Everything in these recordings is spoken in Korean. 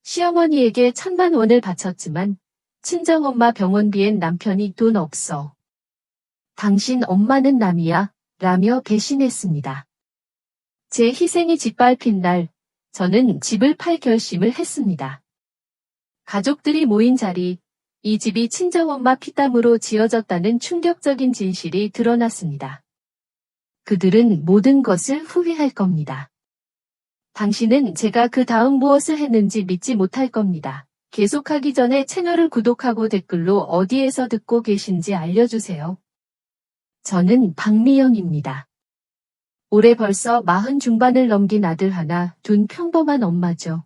시어머니에게 1,000만 원을 바쳤지만 친정엄마 병원비엔 남편이 돈 없어. 당신 엄마는 남이야 라며 배신했습니다. 제 희생이 짓밟힌 날 저는 집을 팔 결심을 했습니다. 가족들이 모인 자리, 이 집이 친정엄마 피땀으로 지어졌다는 충격적인 진실이 드러났습니다. 그들은 모든 것을 후회할 겁니다. 당신은 제가 그 다음 무엇을 했는지 믿지 못할 겁니다. 계속하기 전에 채널을 구독하고 댓글로 어디에서 듣고 계신지 알려주세요. 저는 박미영입니다. 올해 벌써 40 중반을 넘긴 아들 하나 둔 평범한 엄마죠.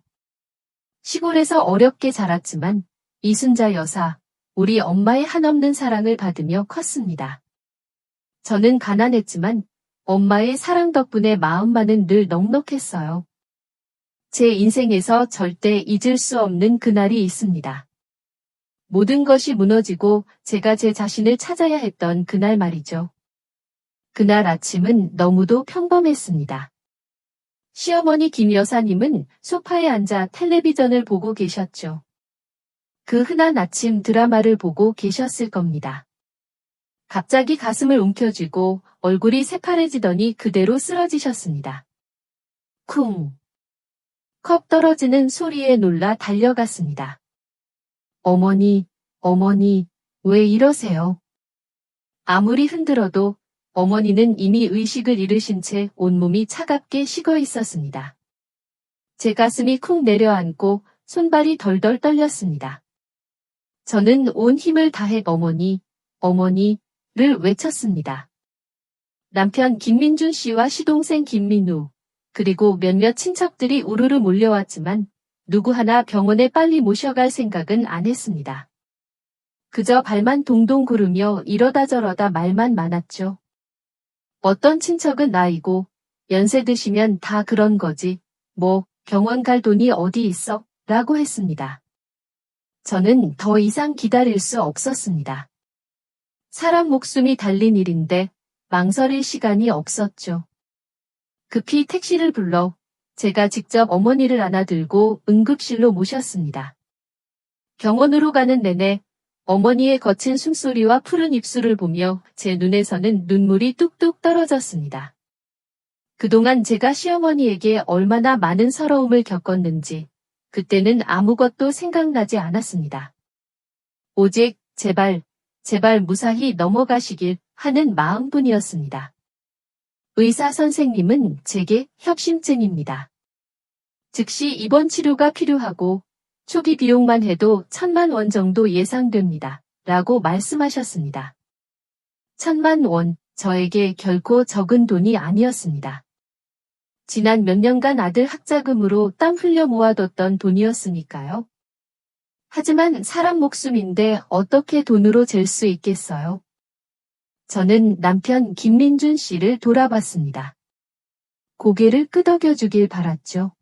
시골에서 어렵게 자랐지만 이순자 여사, 우리 엄마의 한없는 사랑을 받으며 컸습니다. 저는 가난했지만 엄마의 사랑 덕분에 마음만은 늘 넉넉했어요. 제 인생에서 절대 잊을 수 없는 그날이 있습니다. 모든 것이 무너지고 제가 제 자신을 찾아야 했던 그날 말이죠. 그날 아침은 너무도 평범했습니다. 시어머니 김 여사님은 소파에 앉아 텔레비전을 보고 계셨죠. 그 흔한 아침 드라마를 보고 계셨을 겁니다. 갑자기 가슴을 움켜쥐고 얼굴이 새파래지더니 그대로 쓰러지셨습니다. 쿵! 컵 떨어지는 소리에 놀라 달려갔습니다. 어머니, 어머니, 왜 이러세요? 아무리 흔들어도 어머니는 이미 의식을 잃으신 채 온몸이 차갑게 식어 있었습니다. 제 가슴이 쿵 내려앉고 손발이 덜덜 떨렸습니다. 저는 온 힘을 다해 어머니, 어머니를 외쳤습니다. 남편 김민준 씨와 시동생 김민우, 그리고 몇몇 친척들이 우르르 몰려왔지만 누구 하나 병원에 빨리 모셔갈 생각은 안 했습니다. 그저 발만 동동 구르며 이러다 저러다 말만 많았죠. 어떤 친척은 나이고 연세 드시면 다 그런 거지, 뭐 병원 갈 돈이 어디 있어? 라고 했습니다. 저는 더 이상 기다릴 수 없었습니다. 사람 목숨이 달린 일인데 망설일 시간이 없었죠. 급히 택시를 불러 제가 직접 어머니를 안아들고 응급실로 모셨습니다. 병원으로 가는 내내 어머니의 거친 숨소리와 푸른 입술을 보며 제 눈에서는 눈물이 뚝뚝 떨어졌습니다. 그동안 제가 시어머니에게 얼마나 많은 서러움을 겪었는지 그때는 아무것도 생각나지 않았습니다. 오직 제발 무사히 넘어가시길 하는 마음뿐이었습니다. 의사 선생님은 제게 협심증입니다. 즉시 입원 치료가 필요하고 초기 비용만 해도 1,000만 원 정도 예상됩니다. 라고 말씀하셨습니다. 1,000만 원, 저에게 결코 적은 돈이 아니었습니다. 지난 몇 년간 아들 학자금으로 땀 흘려 모아뒀던 돈이었으니까요. 하지만 사람 목숨인데 어떻게 돈으로 잴 수 있겠어요? 저는 남편 김민준 씨를 돌아봤습니다. 고개를 끄덕여주길 바랐죠.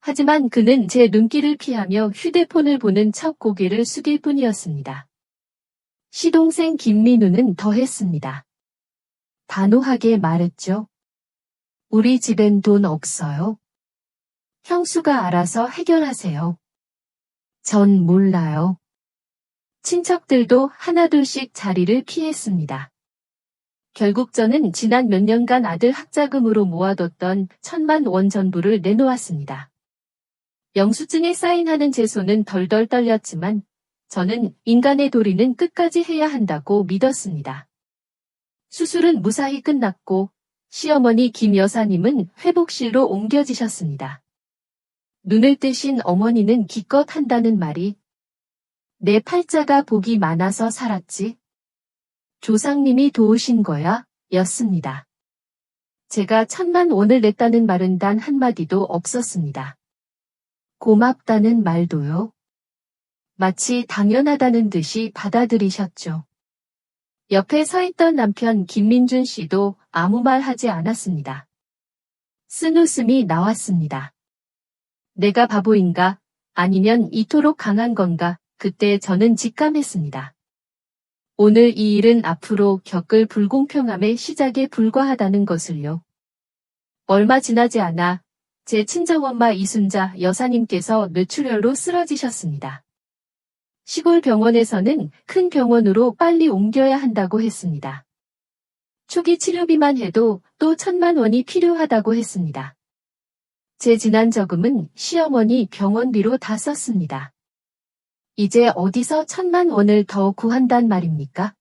하지만 그는 제 눈길을 피하며 휴대폰을 보는 척 고개를 숙일 뿐이었습니다. 시동생 김민우는 더했습니다. 단호하게 말했죠. 우리 집엔 돈 없어요. 형수가 알아서 해결하세요. 전 몰라요. 친척들도 하나둘씩 자리를 피했습니다. 결국 저는 지난 몇 년간 아들 학자금으로 모아뒀던 1,000만 원 전부를 내놓았습니다. 영수증에 사인하는 제 손은 덜덜 떨렸지만 저는 인간의 도리는 끝까지 해야 한다고 믿었습니다. 수술은 무사히 끝났고 시어머니 김 여사님은 회복실로 옮겨지셨습니다. 눈을 뜨신 어머니는 기껏 한다는 말이 내 팔자가 복이 많아서 살았지. 조상님이 도우신 거야 였습니다. 제가 1,000만 원을 냈다는 말은 단 한마디도 없었습니다. 고맙다는 말도요. 마치 당연하다는 듯이 받아들이셨죠. 옆에 서 있던 남편 김민준 씨도 아무 말 하지 않았습니다. 쓴웃음이 나왔습니다. 내가 바보인가? 아니면 이토록 강한 건가? 그때 저는 직감했습니다. 오늘 이 일은 앞으로 겪을 불공평함의 시작에 불과하다는 것을요. 얼마 지나지 않아 제 친정엄마 이순자 여사님께서 뇌출혈로 쓰러지셨습니다. 시골 병원에서는 큰 병원으로 빨리 옮겨야 한다고 했습니다. 초기 치료비만 해도 또 1,000만 원이 필요하다고 했습니다. 제 지난 저금은 시어머니 병원비로 다 썼습니다. 이제 어디서 1,000만 원을 더 구한단 말입니까?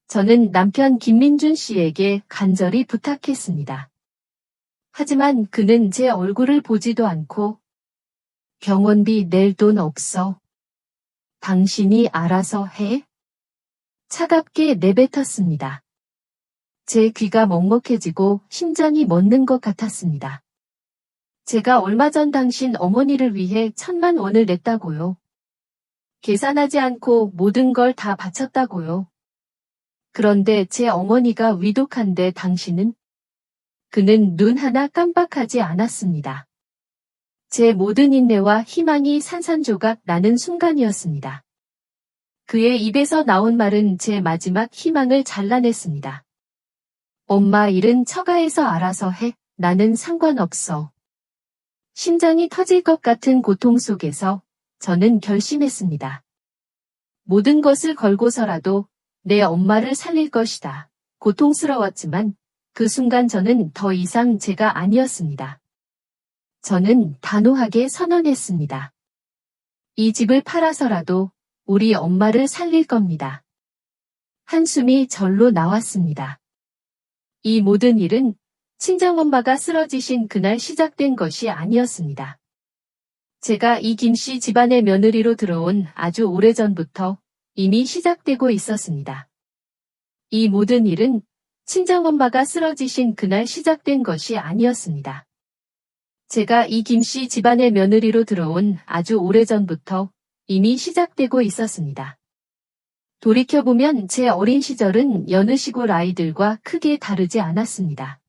저는 남편 김민준 씨에게 간절히 부탁했습니다. 하지만 그는 제 얼굴을 보지도 않고 병원비 낼 돈 없어. 당신이 알아서 해? 차갑게 내뱉었습니다. 제 귀가 먹먹해지고 심장이 멎는 것 같았습니다. 제가 얼마 전 당신 어머니를 위해 1,000만 원을 냈다고요. 계산하지 않고 모든 걸 다 바쳤다고요. 그런데 제 어머니가 위독한데 당신은? 그는 눈 하나 깜빡하지 않았습니다. 제 모든 인내와 희망이 산산조각 나는 순간이었습니다. 그의 입에서 나온 말은 제 마지막 희망을 잘라냈습니다. 엄마 일은 처가에서 알아서 해. 나는 상관없어. 심장이 터질 것 같은 고통 속에서 저는 결심했습니다. 모든 것을 걸고서라도 내 엄마를 살릴 것이다. 고통스러웠지만 그 순간 저는 더 이상 제가 아니었습니다. 저는 단호하게 선언했습니다. 이 집을 팔아서라도 우리 엄마를 살릴 겁니다. 한숨이 절로 나왔습니다. 이 모든 일은 친정엄마가 쓰러지신 그날 시작된 것이 아니었습니다. 제가 이 김씨 집안의 며느리로 들어온 아주 오래전부터 이미 시작되고 있었습니다. 이 모든 일은 친정엄마가 쓰러지신 그날 시작된 것이 아니었습니다. 제가 이 김씨 집안의 며느리로 들어온 아주 오래전부터 이미 시작되고 있었습니다. 돌이켜보면 제 어린 시절은 여느 시골 아이들과 크게 다르지 않았습니다.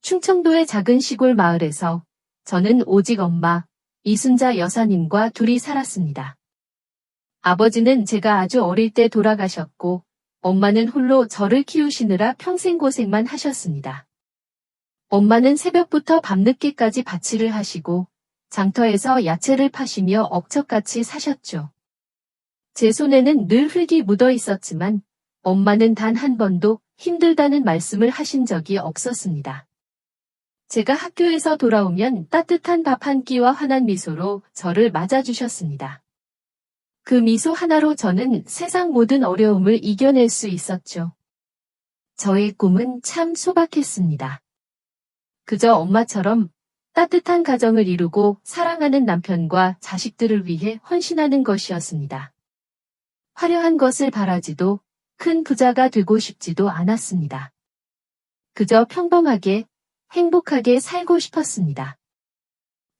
충청도의 작은 시골 마을에서 저는 오직 엄마, 이순자 여사님과 둘이 살았습니다. 아버지는 제가 아주 어릴 때 돌아가셨고 엄마는 홀로 저를 키우시느라 평생 고생만 하셨습니다. 엄마는 새벽부터 밤늦게까지 밭일을 하시고 장터에서 야채를 파시며 억척같이 사셨죠. 제 손에는 늘 흙이 묻어 있었지만 엄마는 단 한 번도 힘들다는 말씀을 하신 적이 없었습니다. 제가 학교에서 돌아오면 따뜻한 밥 한 끼와 환한 미소로 저를 맞아주셨습니다. 그 미소 하나로 저는 세상 모든 어려움을 이겨낼 수 있었죠. 저의 꿈은 참 소박했습니다. 그저 엄마처럼 따뜻한 가정을 이루고 사랑하는 남편과 자식들을 위해 헌신하는 것이었습니다. 화려한 것을 바라지도 큰 부자가 되고 싶지도 않았습니다. 그저 평범하게 행복하게 살고 싶었습니다.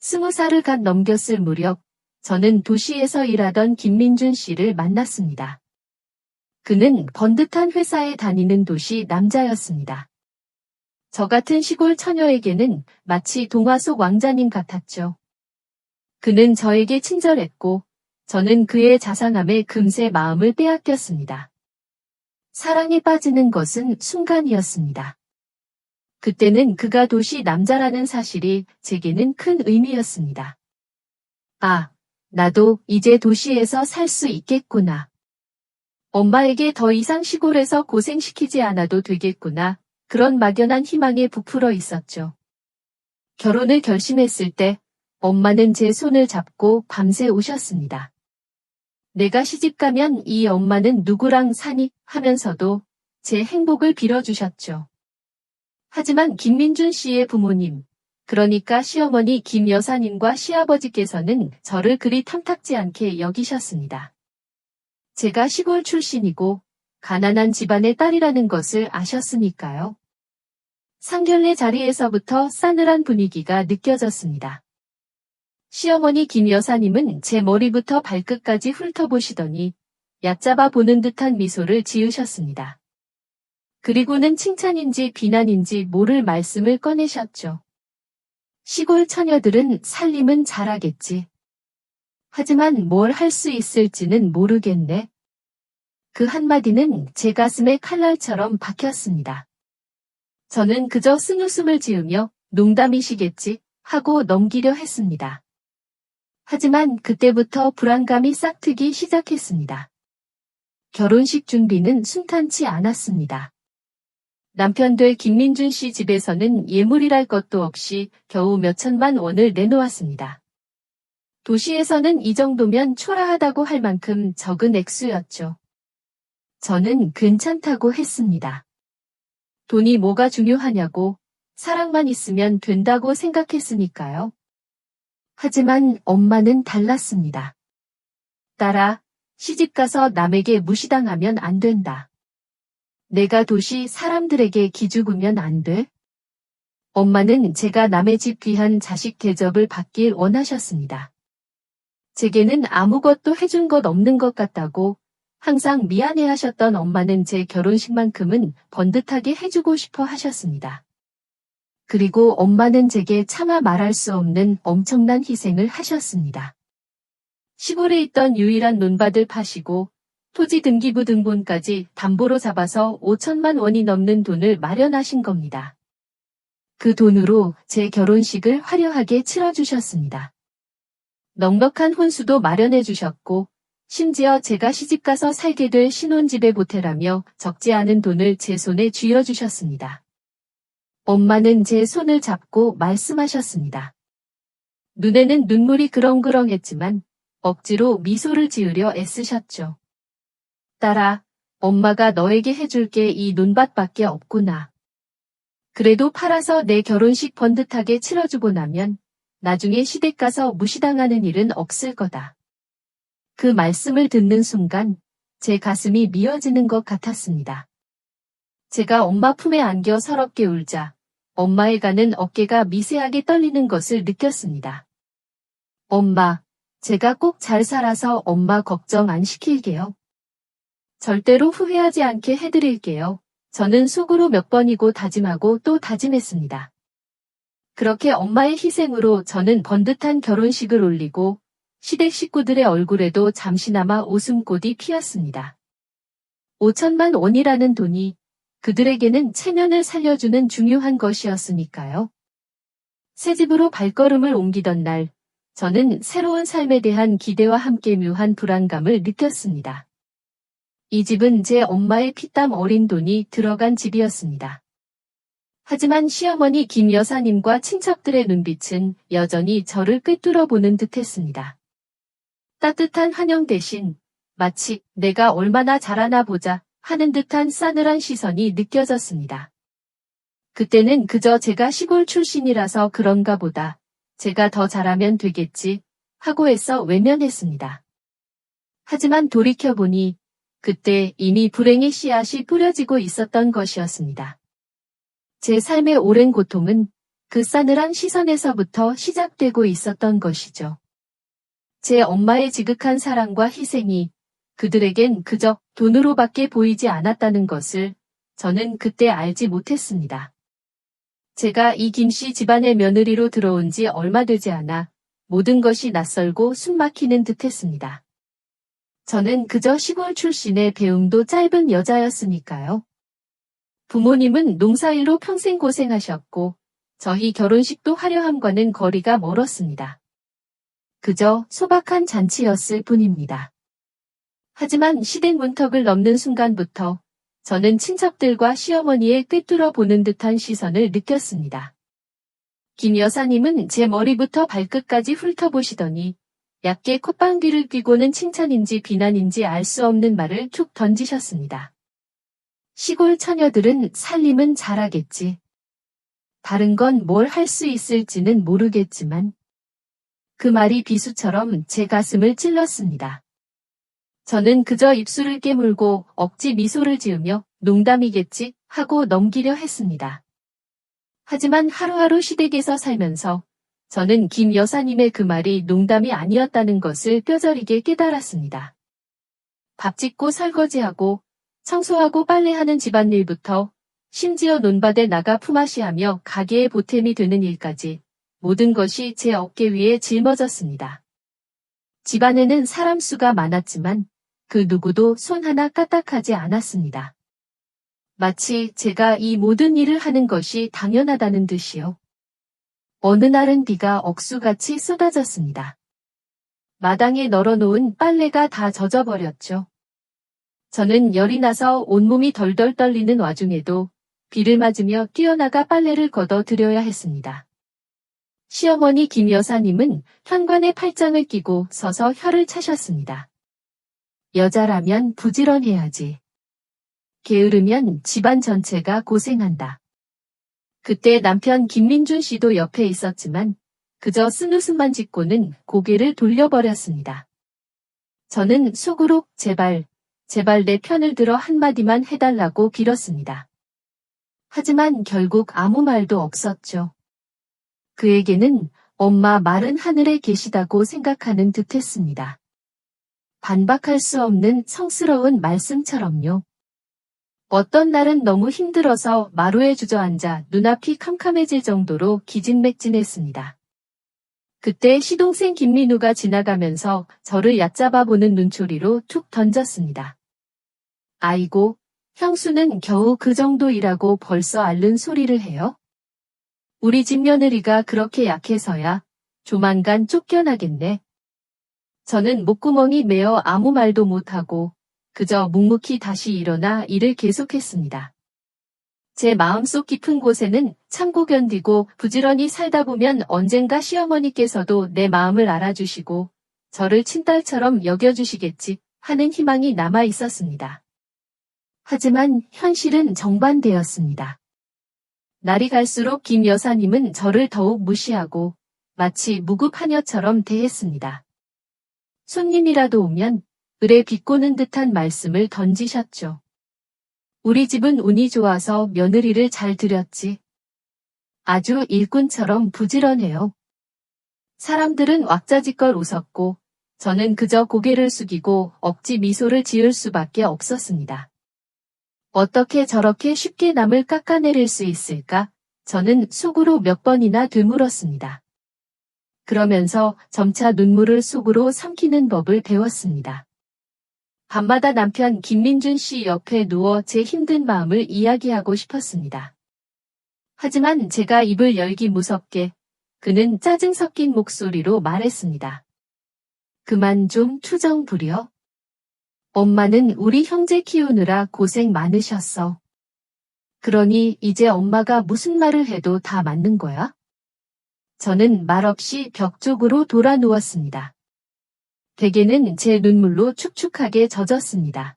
20살을 갓 넘겼을 무렵 저는 도시에서 일하던 김민준 씨를 만났습니다. 그는 번듯한 회사에 다니는 도시 남자였습니다. 저 같은 시골 처녀에게는 마치 동화 속 왕자님 같았죠. 그는 저에게 친절했고 저는 그의 자상함에 금세 마음을 빼앗겼습니다. 사랑에 빠지는 것은 순간이었습니다. 그때는 그가 도시 남자라는 사실이 제게는 큰 의미였습니다. 아, 나도 이제 도시에서 살 수 있겠구나. 엄마에게 더 이상 시골에서 고생시키지 않아도 되겠구나. 그런 막연한 희망에 부풀어 있었죠. 결혼을 결심했을 때 엄마는 제 손을 잡고 밤새 우셨습니다. 내가 시집가면 이 엄마는 누구랑 사니 하면서도 제 행복을 빌어주셨죠. 하지만 김민준 씨의 부모님, 그러니까 시어머니 김 여사님과 시아버지께서는 저를 그리 탐탁지 않게 여기셨습니다. 제가 시골 출신이고 가난한 집안의 딸이라는 것을 아셨으니까요. 상견례 자리에서부터 싸늘한 분위기가 느껴졌습니다. 시어머니 김 여사님은 제 머리부터 발끝까지 훑어보시더니 얕잡아 보는 듯한 미소를 지으셨습니다. 그리고는 칭찬인지 비난인지 모를 말씀을 꺼내셨죠. 시골 처녀들은 살림은 잘하겠지. 하지만 뭘 할 수 있을지는 모르겠네. 그 한마디는 제 가슴에 칼날처럼 박혔습니다. 저는 그저 쓴웃음을 지으며 농담이시겠지 하고 넘기려 했습니다. 하지만 그때부터 불안감이 싹트기 시작했습니다. 결혼식 준비는 순탄치 않았습니다. 남편 될 김민준 씨 집에서는 예물이랄 것도 없이 겨우 몇천만 원을 내놓았습니다. 도시에서는 이 정도면 초라하다고 할 만큼 적은 액수였죠. 저는 괜찮다고 했습니다. 돈이 뭐가 중요하냐고, 사랑만 있으면 된다고 생각했으니까요. 하지만 엄마는 달랐습니다. 딸아, 시집가서 남에게 무시당하면 안 된다. 내가 도시 사람들에게 기죽으면 안 돼. 엄마는 제가 남의 집 귀한 자식 대접을 받길 원하셨습니다. 제게는 아무것도 해준 것 없는 것 같다고 항상 미안해하셨던 엄마는 제 결혼식만큼은 번듯하게 해주고 싶어 하셨습니다. 그리고 엄마는 제게 차마 말할 수 없는 엄청난 희생을 하셨습니다. 시골에 있던 유일한 논밭을 파시고 토지 등기부 등본까지 담보로 잡아서 5천만 원이 넘는 돈을 마련하신 겁니다. 그 돈으로 제 결혼식을 화려하게 치러주셨습니다. 넉넉한 혼수도 마련해 주셨고 심지어 제가 시집가서 살게 될 신혼집에 보태라며 적지 않은 돈을 제 손에 쥐어주셨습니다. 엄마는 제 손을 잡고 말씀하셨습니다. 눈에는 눈물이 그렁그렁했지만 억지로 미소를 지으려 애쓰셨죠. 딸아, 엄마가 너에게 해줄 게 이 논밭밖에 없구나. 그래도 팔아서 내 결혼식 번듯하게 치러주고 나면 나중에 시댁 가서 무시당하는 일은 없을 거다. 그 말씀을 듣는 순간 제 가슴이 미어지는 것 같았습니다. 제가 엄마 품에 안겨 서럽게 울자 엄마의 가는 어깨가 미세하게 떨리는 것을 느꼈습니다. 엄마, 제가 꼭 잘 살아서 엄마 걱정 안 시킬게요. 절대로 후회하지 않게 해드릴게요. 저는 속으로 몇 번이고 다짐하고 또 다짐했습니다. 그렇게 엄마의 희생으로 저는 번듯한 결혼식을 올리고 시댁 식구들의 얼굴에도 잠시나마 웃음꽃이 피었습니다. 5천만 원이라는 돈이 그들에게는 체면을 살려주는 중요한 것이었으니까요. 새 집으로 발걸음을 옮기던 날, 저는 새로운 삶에 대한 기대와 함께 묘한 불안감을 느꼈습니다. 이 집은 제 엄마의 피땀 어린 돈이 들어간 집이었습니다. 하지만 시어머니 김 여사님과 친척들의 눈빛은 여전히 저를 꿰뚫어 보는 듯했습니다. 따뜻한 환영 대신 마치 내가 얼마나 잘하나 보자 하는 듯한 싸늘한 시선이 느껴졌습니다. 그때는 그저 제가 시골 출신이라서 그런가 보다 제가 더 잘하면 되겠지 하고 애써 외면했습니다. 하지만 돌이켜보니 그때 이미 불행의 씨앗이 뿌려지고 있었던 것이었습니다. 제 삶의 오랜 고통은 그 싸늘한 시선에서부터 시작되고 있었던 것이죠. 제 엄마의 지극한 사랑과 희생이 그들에겐 그저 돈으로밖에 보이지 않았다는 것을 저는 그때 알지 못했습니다. 제가 이 김씨 집안의 며느리로 들어온 지 얼마 되지 않아 모든 것이 낯설고 숨막히는 듯했습니다. 저는 그저 시골 출신의 배움도 짧은 여자였으니까요. 부모님은 농사일로 평생 고생하셨고 저희 결혼식도 화려함과는 거리가 멀었습니다. 그저 소박한 잔치였을 뿐입니다. 하지만 시댁 문턱을 넘는 순간부터 저는 친척들과 시어머니의 꿰뚫어 보는 듯한 시선을 느꼈습니다. 김 여사님은 제 머리부터 발끝까지 훑어보시더니 얕게 콧방귀를 뀌고는 칭찬인지 비난인지 알 수 없는 말을 툭 던지셨습니다. 시골 처녀들은 살림은 잘하겠지. 다른 건 뭘 할 수 있을지는 모르겠지만 그 말이 비수처럼 제 가슴을 찔렀습니다. 저는 그저 입술을 깨물고 억지 미소를 지으며 농담이겠지 하고 넘기려 했습니다. 하지만 하루하루 시댁에서 살면서 저는 김 여사님의 그 말이 농담이 아니었다는 것을 뼈저리게 깨달았습니다. 밥 짓고 설거지하고 청소하고 빨래하는 집안일부터 심지어 논밭에 나가 품앗이하며 가게의 보탬이 되는 일까지 모든 것이 제 어깨 위에 짊어졌습니다. 집안에는 사람 수가 많았지만 그 누구도 손 하나 까딱하지 않았습니다. 마치 제가 이 모든 일을 하는 것이 당연하다는 듯이요. 어느 날은 비가 억수같이 쏟아졌습니다. 마당에 널어놓은 빨래가 다 젖어버렸죠. 저는 열이 나서 온몸이 덜덜 떨리는 와중에도 비를 맞으며 뛰어나가 빨래를 걷어들여야 했습니다. 시어머니 김 여사님은 현관에 팔짱을 끼고 서서 혀를 차셨습니다. 여자라면 부지런해야지. 게으르면 집안 전체가 고생한다. 그때 남편 김민준 씨도 옆에 있었지만 그저 쓴웃음만 짓고는 고개를 돌려버렸습니다. 저는 속으로 제발 내 편을 들어 한마디만 해달라고 빌었습니다. 하지만 결국 아무 말도 없었죠. 그에게는 엄마 말은 하늘에 계시다고 생각하는 듯했습니다. 반박할 수 없는 성스러운 말씀처럼요. 어떤 날은 너무 힘들어서 마루에 주저앉아 눈앞이 캄캄해질 정도로 기진맥진했습니다. 그때 시동생 김민우가 지나가면서 저를 얕잡아 보는 눈초리로 툭 던졌습니다. 아이고, 형수는 겨우 그 정도이라고 벌써 앓는 소리를 해요? 우리 집 며느리가 그렇게 약해서야 조만간 쫓겨나겠네. 저는 목구멍이 메어 아무 말도 못하고 그저 묵묵히 다시 일어나 일을 계속했습니다. 제 마음속 깊은 곳에는 참고 견디고 부지런히 살다 보면 언젠가 시어머니께서도 내 마음을 알아주시고 저를 친딸처럼 여겨주시겠지 하는 희망이 남아 있었습니다. 하지만 현실은 정반대였습니다. 날이 갈수록 김 여사님은 저를 더욱 무시하고 마치 무급하녀처럼 대했습니다. 손님이라도 오면 을에 비꼬는 듯한 말씀을 던지셨죠. 우리 집은 운이 좋아서 며느리를 잘 들였지. 아주 일꾼처럼 부지런해요. 사람들은 왁자지껄 웃었고 저는 그저 고개를 숙이고 억지 미소를 지을 수밖에 없었습니다. 어떻게 저렇게 쉽게 남을 깎아내릴 수 있을까? 저는 속으로 몇 번이나 되물었습니다. 그러면서 점차 눈물을 속으로 삼키는 법을 배웠습니다. 밤마다 남편 김민준 씨 옆에 누워 제 힘든 마음을 이야기하고 싶었습니다. 하지만 제가 입을 열기 무섭게 그는 짜증 섞인 목소리로 말했습니다. 그만 좀 투정 부려. 엄마는 우리 형제 키우느라 고생 많으셨어. 그러니 이제 엄마가 무슨 말을 해도 다 맞는 거야? 저는 말없이 벽 쪽으로 돌아 누웠습니다. 베개는 제 눈물로 축축하게 젖었습니다.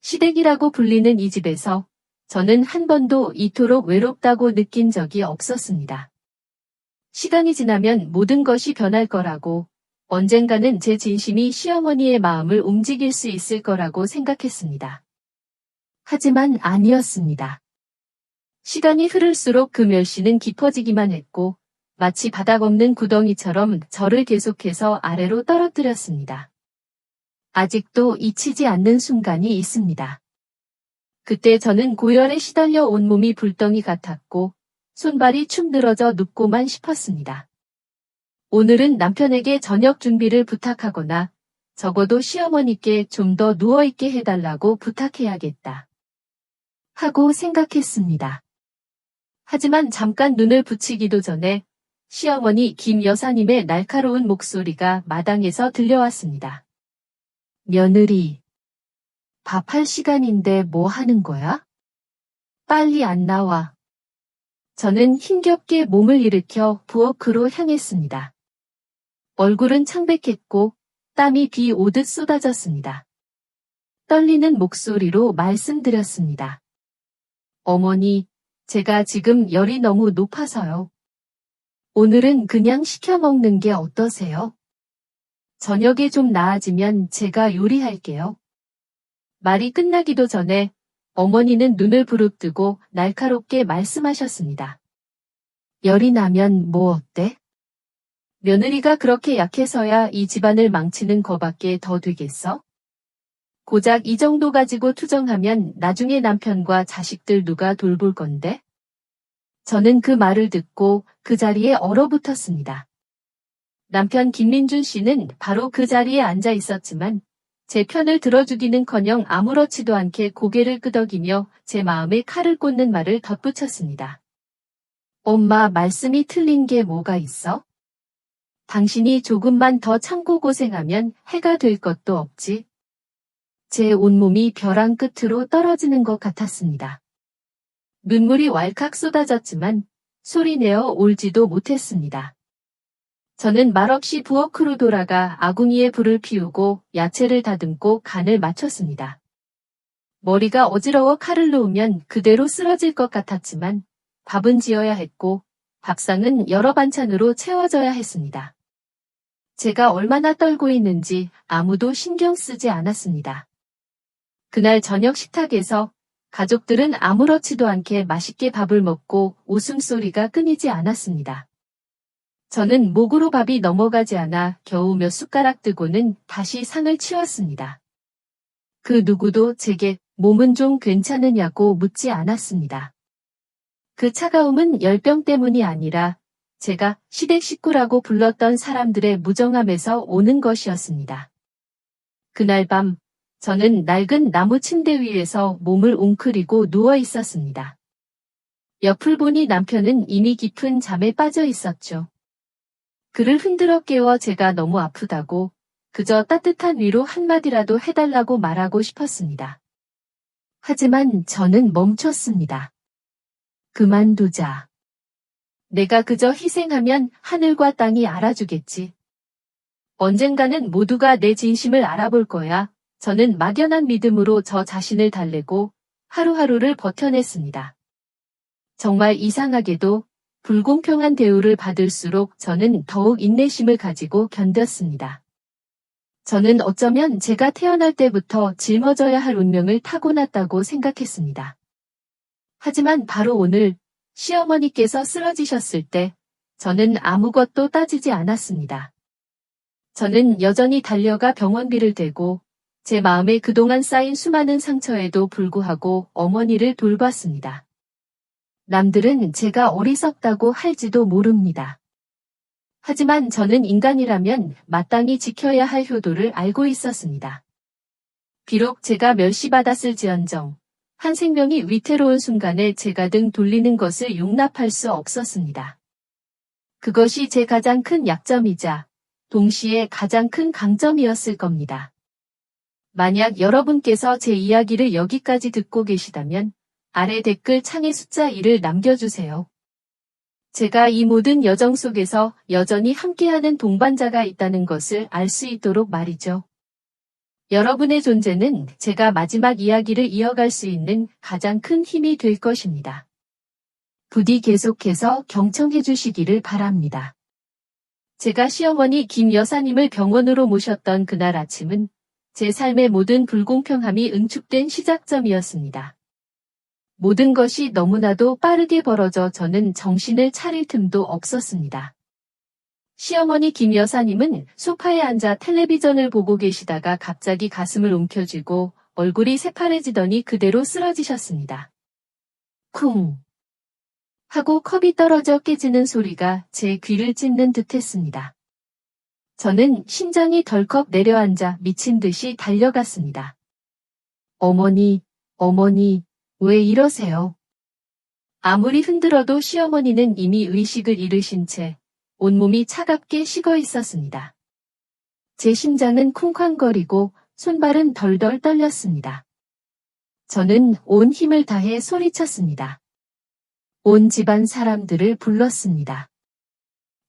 시댁이라고 불리는 이 집에서 저는 한 번도 이토록 외롭다고 느낀 적이 없었습니다. 시간이 지나면 모든 것이 변할 거라고, 언젠가는 제 진심이 시어머니의 마음을 움직일 수 있을 거라고 생각했습니다. 하지만 아니었습니다. 시간이 흐를수록 그 멸시는 깊어지기만 했고 마치 바닥 없는 구덩이처럼 저를 계속해서 아래로 떨어뜨렸습니다. 아직도 잊히지 않는 순간이 있습니다. 그때 저는 고열에 시달려 온몸이 불덩이 같았고 손발이 축 늘어져 눕고만 싶었습니다. 오늘은 남편에게 저녁 준비를 부탁하거나 적어도 시어머니께 좀 더 누워있게 해달라고 부탁해야겠다 하고 생각했습니다. 하지만 잠깐 눈을 붙이기도 전에 시어머니 김 여사님의 날카로운 목소리가 마당에서 들려왔습니다. 며느리, 밥할 시간인데 뭐 하는 거야? 빨리 안 나와. 저는 힘겹게 몸을 일으켜 부엌으로 향했습니다. 얼굴은 창백했고 땀이 비 오듯 쏟아졌습니다. 떨리는 목소리로 말씀드렸습니다. 어머니, 제가 지금 열이 너무 높아서요. 오늘은 그냥 시켜 먹는 게 어떠세요? 저녁에 좀 나아지면 제가 요리할게요. 말이 끝나기도 전에 어머니는 눈을 부릅뜨고 날카롭게 말씀하셨습니다. 열이 나면 뭐 어때? 며느리가 그렇게 약해서야 이 집안을 망치는 거밖에 더 되겠어? 고작 이 정도 가지고 투정하면 나중에 남편과 자식들 누가 돌볼 건데? 저는 그 말을 듣고 그 자리에 얼어붙었습니다. 남편 김민준 씨는 바로 그 자리에 앉아 있었지만 제 편을 들어주기는커녕 아무렇지도 않게 고개를 끄덕이며 제 마음에 칼을 꽂는 말을 덧붙였습니다. 엄마 말씀이 틀린 게 뭐가 있어? 당신이 조금만 더 참고 고생하면 해가 될 것도 없지. 제 온몸이 벼랑 끝으로 떨어지는 것 같았습니다. 눈물이 왈칵 쏟아졌지만 소리내어 울지도 못했습니다. 저는 말없이 부엌으로 돌아가 아궁이에 불을 피우고 야채를 다듬고 간을 맞췄습니다. 머리가 어지러워 칼을 놓으면 그대로 쓰러질 것 같았지만 밥은 지어야 했고 밥상은 여러 반찬으로 채워져야 했습니다. 제가 얼마나 떨고 있는지 아무도 신경 쓰지 않았습니다. 그날 저녁 식탁에서 가족들은 아무렇지도 않게 맛있게 밥을 먹고 웃음소리가 끊이지 않았습니다. 저는 목으로 밥이 넘어가지 않아 겨우 몇 숟가락 뜨고는 다시 상을 치웠습니다. 그 누구도 제게 몸은 좀 괜찮으냐고 묻지 않았습니다. 그 차가움은 열병 때문이 아니라 제가 시댁 식구라고 불렀던 사람들의 무정함에서 오는 것이었습니다. 그날 밤 저는 낡은 나무 침대 위에서 몸을 웅크리고 누워 있었습니다. 옆을 보니 남편은 이미 깊은 잠에 빠져 있었죠. 그를 흔들어 깨워 제가 너무 아프다고 그저 따뜻한 위로 한마디라도 해달라고 말하고 싶었습니다. 하지만 저는 멈췄습니다. 그만두자. 내가 그저 희생하면 하늘과 땅이 알아주겠지. 언젠가는 모두가 내 진심을 알아볼 거야. 저는 막연한 믿음으로 저 자신을 달래고 하루하루를 버텨냈습니다. 정말 이상하게도 불공평한 대우를 받을수록 저는 더욱 인내심을 가지고 견뎠습니다. 저는 어쩌면 제가 태어날 때부터 짊어져야 할 운명을 타고났다고 생각했습니다. 하지만 바로 오늘 시어머니께서 쓰러지셨을 때 저는 아무것도 따지지 않았습니다. 저는 여전히 달려가 병원비를 대고 제 마음에 그동안 쌓인 수많은 상처에도 불구하고 어머니를 돌봤습니다. 남들은 제가 어리석다고 할지도 모릅니다. 하지만 저는 인간이라면 마땅히 지켜야 할 효도를 알고 있었습니다. 비록 제가 멸시받았을지언정 한 생명이 위태로운 순간에 제가 등 돌리는 것을 용납할 수 없었습니다. 그것이 제 가장 큰 약점이자 동시에 가장 큰 강점이었을 겁니다. 만약 여러분께서 제 이야기를 여기까지 듣고 계시다면 아래 댓글 창에 숫자 1을 남겨주세요. 제가 이 모든 여정 속에서 여전히 함께하는 동반자가 있다는 것을 알 수 있도록 말이죠. 여러분의 존재는 제가 마지막 이야기를 이어갈 수 있는 가장 큰 힘이 될 것입니다. 부디 계속해서 경청해 주시기를 바랍니다. 제가 시어머니 김 여사님을 병원으로 모셨던 그날 아침은 제 삶의 모든 불공평함이 응축된 시작점이었습니다. 모든 것이 너무나도 빠르게 벌어져 저는 정신을 차릴 틈도 없었습니다. 시어머니 김 여사님은 소파에 앉아 텔레비전을 보고 계시다가 갑자기 가슴을 움켜쥐고 얼굴이 새파래지더니 그대로 쓰러지셨습니다. 쿵! 하고 컵이 떨어져 깨지는 소리가 제 귀를 찢는 듯 했습니다. 저는 심장이 덜컥 내려앉아 미친 듯이 달려갔습니다. 어머니, 왜 이러세요? 아무리 흔들어도 시어머니는 이미 의식을 잃으신 채 온몸이 차갑게 식어 있었습니다. 제 심장은 쿵쾅거리고 손발은 덜덜 떨렸습니다. 저는 온 힘을 다해 소리쳤습니다. 온 집안 사람들을 불렀습니다.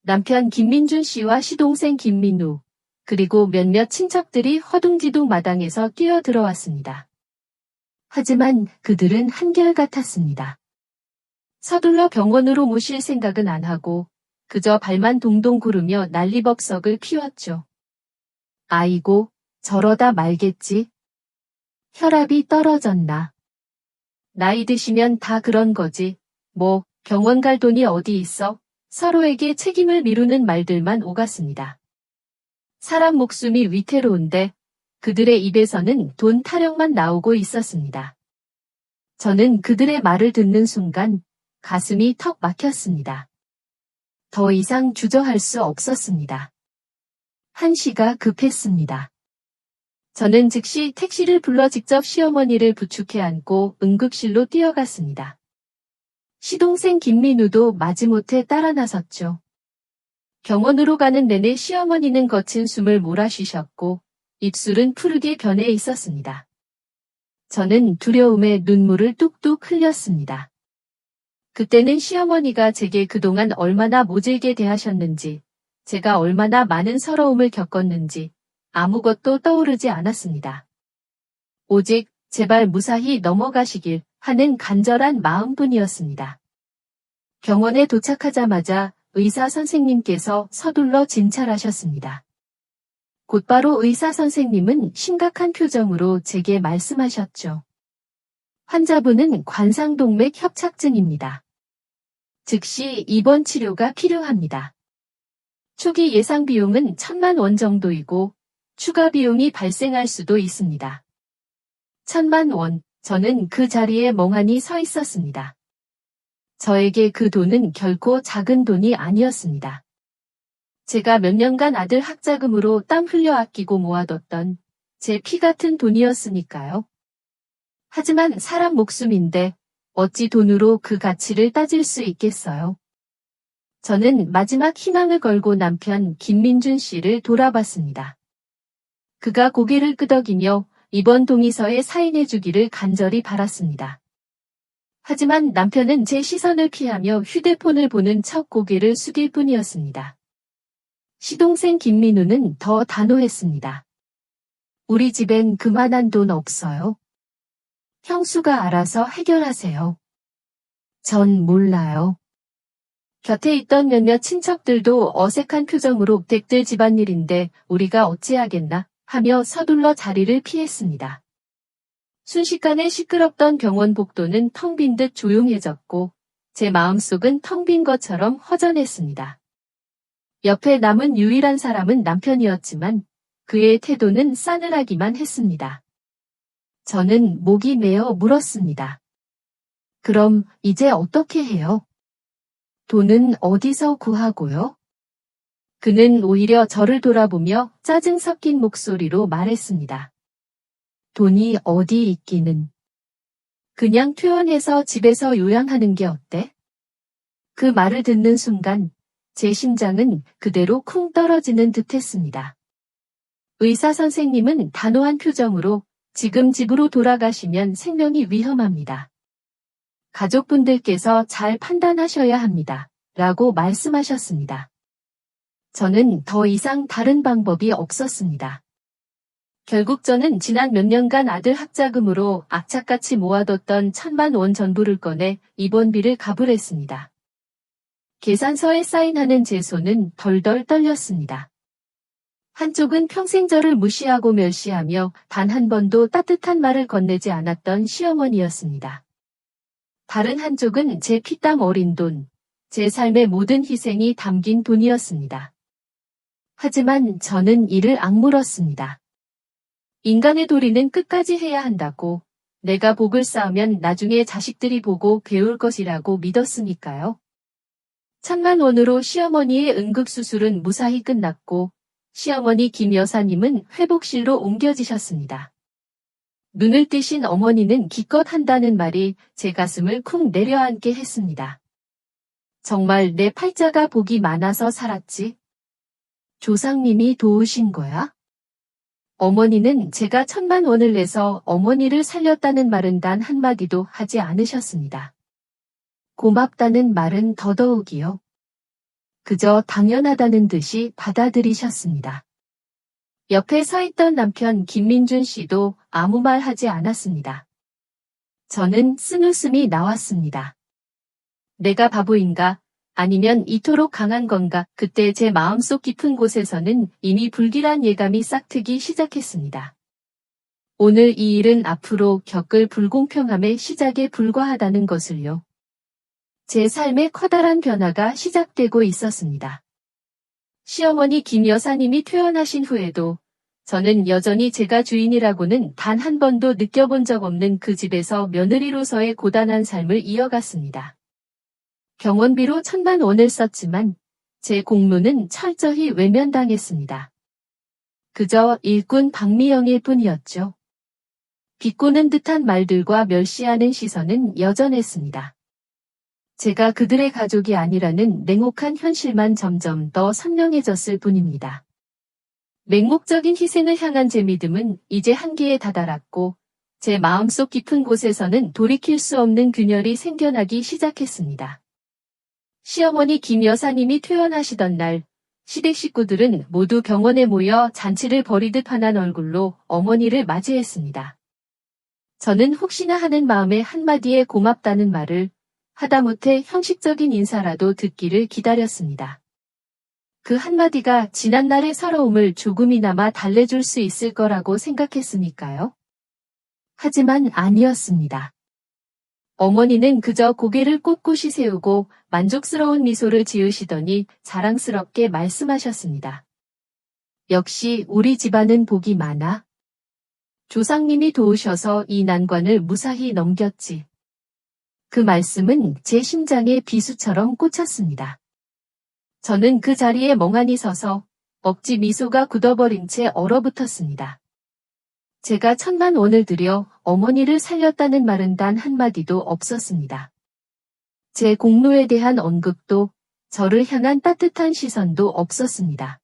남편 김민준 씨와 시동생 김민우, 그리고 몇몇 친척들이 허둥지둥 마당에서 뛰어들어왔습니다. 하지만 그들은 한결같았습니다. 서둘러 병원으로 모실 생각은 안 하고 그저 발만 동동 구르며 난리법석을 피웠죠. 아이고, 저러다 말겠지. 혈압이 떨어졌나. 나이 드시면 다 그런 거지. 뭐 병원 갈 돈이 어디 있어. 서로에게 책임을 미루는 말들만 오갔습니다. 사람 목숨이 위태로운데 그들의 입에서는 돈 타령만 나오고 있었습니다. 저는 그들의 말을 듣는 순간 가슴이 턱 막혔습니다. 더 이상 주저할 수 없었습니다. 한시가 급했습니다. 저는 즉시 택시를 불러 직접 시어머니를 부축해 안고 응급실로 뛰어갔습니다. 시동생 김민우도 마지못해 따라 나섰죠. 병원으로 가는 내내 시어머니는 거친 숨을 몰아쉬셨고 입술은 푸르게 변해 있었습니다. 저는 두려움에 눈물을 뚝뚝 흘렸습니다. 그때는 시어머니가 제게 그동안 얼마나 모질게 대하셨는지, 제가 얼마나 많은 서러움을 겪었는지 아무것도 떠오르지 않았습니다. 오직 제발 무사히 넘어가시길 하는 간절한 마음뿐이었습니다. 병원에 도착하자마자 의사 선생님께서 서둘러 진찰하셨습니다. 곧바로 의사 선생님은 심각한 표정으로 제게 말씀하셨죠. 환자분은 관상동맥 협착증입니다. 즉시 입원 치료가 필요합니다. 초기 예상 비용은 1,000만 원 정도이고 추가 비용이 발생할 수도 있습니다. 1,000만 원, 저는 그 자리에 멍하니 서 있었습니다. 저에게 그 돈은 결코 작은 돈이 아니었습니다. 제가 몇 년간 아들 학자금으로 땀 흘려 아끼고 모아뒀던 제 피 같은 돈이었으니까요. 하지만 사람 목숨인데 어찌 돈으로 그 가치를 따질 수 있겠어요. 저는 마지막 희망을 걸고 남편 김민준 씨를 돌아봤습니다. 그가 고개를 끄덕이며 입원 동의서에 사인해주기를 간절히 바랐습니다. 하지만 남편은 제 시선을 피하며 휴대폰을 보는 척 고개를 숙일 뿐이었습니다. 시동생 김민우는 더 단호했습니다. 우리 집엔 그만한 돈 없어요. 형수가 알아서 해결하세요. 전 몰라요. 곁에 있던 몇몇 친척들도 어색한 표정으로 댁들 집안일인데 우리가 어찌하겠나 하며 서둘러 자리를 피했습니다. 순식간에 시끄럽던 병원 복도는 텅 빈 듯 조용해졌고 제 마음속은 텅 빈 것처럼 허전했습니다. 옆에 남은 유일한 사람은 남편이었지만 그의 태도는 싸늘하기만 했습니다. 저는 목이 메어 물었습니다. 그럼 이제 어떻게 해요? 돈은 어디서 구하고요? 그는 오히려 저를 돌아보며 짜증 섞인 목소리로 말했습니다. 돈이 어디 있기는. 그냥 퇴원해서 집에서 요양하는 게 어때? 그 말을 듣는 순간 제 심장은 그대로 쿵 떨어지는 듯했습니다. 의사 선생님은 단호한 표정으로 지금 집으로 돌아가시면 생명이 위험합니다. 가족분들께서 잘 판단하셔야 합니다. 라고 말씀하셨습니다. 저는 더 이상 다른 방법이 없었습니다. 결국 저는 지난 몇 년간 아들 학자금으로 악착같이 모아뒀던 1,000만 원 전부를 꺼내 입원비를 가불했습니다. 계산서에 사인하는 제 손은 덜덜 떨렸습니다. 한쪽은 평생 저를 무시하고 멸시하며 단 한 번도 따뜻한 말을 건네지 않았던 시어머니였습니다. 다른 한쪽은 제 피땀 어린 돈, 제 삶의 모든 희생이 담긴 돈이었습니다. 하지만 저는 이를 악물었습니다. 인간의 도리는 끝까지 해야 한다고, 내가 복을 쌓으면 나중에 자식들이 보고 배울 것이라고 믿었으니까요. 1,000만 원으로 시어머니의 응급수술은 무사히 끝났고 시어머니 김 여사님은 회복실로 옮겨지셨습니다. 눈을 뜨신 어머니는 기껏 한다는 말이 제 가슴을 쿵 내려앉게 했습니다. 정말 내 팔자가 복이 많아서 살았지. 조상님이 도우신 거야? 어머니는 제가 1,000만 원을 내서 어머니를 살렸다는 말은 단 한마디도 하지 않으셨습니다. 고맙다는 말은 더더욱이요. 그저 당연하다는 듯이 받아들이셨습니다. 옆에 서 있던 남편 김민준 씨도 아무 말 하지 않았습니다. 저는 쓴웃음이 나왔습니다. 내가 바보인가? 아니면 이토록 강한 건가? 그때 제 마음속 깊은 곳에서는 이미 불길한 예감이 싹트기 시작했습니다. 오늘 이 일은 앞으로 겪을 불공평함의 시작에 불과하다는 것을요. 제 삶에 커다란 변화가 시작되고 있었습니다. 시어머니 김 여사님이 퇴원하신 후에도 저는 여전히 제가 주인이라고는 단 한 번도 느껴본 적 없는 그 집에서 며느리로서의 고단한 삶을 이어갔습니다. 병원비로 1,000만 원을 썼지만 제 공로는 철저히 외면당했습니다. 그저 일꾼 박미영일 뿐이었죠. 비꼬는 듯한 말들과 멸시하는 시선은 여전했습니다. 제가 그들의 가족이 아니라는 냉혹한 현실만 점점 더 선명해졌을 뿐입니다. 맹목적인 희생을 향한 제 믿음은 이제 한계에 다다랐고 제 마음속 깊은 곳에서는 돌이킬 수 없는 균열이 생겨나기 시작했습니다. 시어머니 김 여사님이 퇴원하시던 날 시댁 식구들은 모두 병원에 모여 잔치를 벌이듯 환한 얼굴로 어머니를 맞이했습니다. 저는 혹시나 하는 마음에 한마디에 고맙다는 말을 하다못해 형식적인 인사라도 듣기를 기다렸습니다. 그 한마디가 지난날의 서러움을 조금이나마 달래줄 수 있을 거라고 생각했으니까요. 하지만 아니었습니다. 어머니는 그저 고개를 꼿꼿이 세우고 만족스러운 미소를 지으시더니 자랑스럽게 말씀하셨습니다. 역시 우리 집안은 복이 많아. 조상님이 도우셔서 이 난관을 무사히 넘겼지. 그 말씀은 제 심장에 비수처럼 꽂혔습니다. 저는 그 자리에 멍하니 서서 억지 미소가 굳어버린 채 얼어붙었습니다. 제가 1,000,000원을 들여 어머니를 살렸다는 말은 단 한마디도 없었습니다. 제 공로에 대한 언급도 저를 향한 따뜻한 시선도 없었습니다.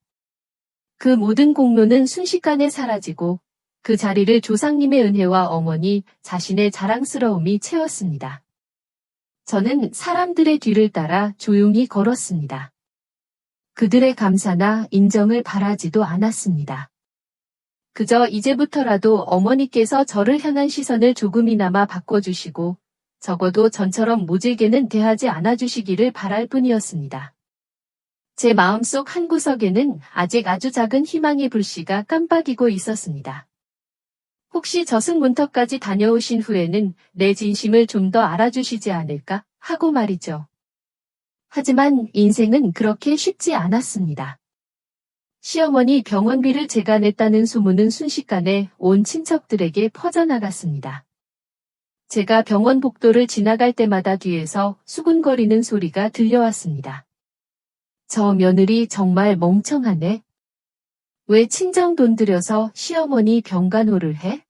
그 모든 공로는 순식간에 사라지고 그 자리를 조상님의 은혜와 어머니 자신의 자랑스러움이 채웠습니다. 저는 사람들의 뒤를 따라 조용히 걸었습니다. 그들의 감사나 인정을 바라지도 않았습니다. 그저 이제부터라도 어머니께서 저를 향한 시선을 조금이나마 바꿔주시고 적어도 전처럼 모질게는 대하지 않아주시기를 바랄 뿐이었습니다. 제 마음속 한구석에는 아직 아주 작은 희망의 불씨가 깜빡이고 있었습니다. 혹시 저승문턱까지 다녀오신 후에는 내 진심을 좀 더 알아주시지 않을까 하고 말이죠. 하지만 인생은 그렇게 쉽지 않았습니다. 시어머니 병원비를 제가 냈다는 소문은 순식간에 온 친척들에게 퍼져나갔습니다. 제가 병원 복도를 지나갈 때마다 뒤에서 수군거리는 소리가 들려왔습니다. 저 며느리 정말 멍청하네. 왜 친정 돈 들여서 시어머니 병간호를 해?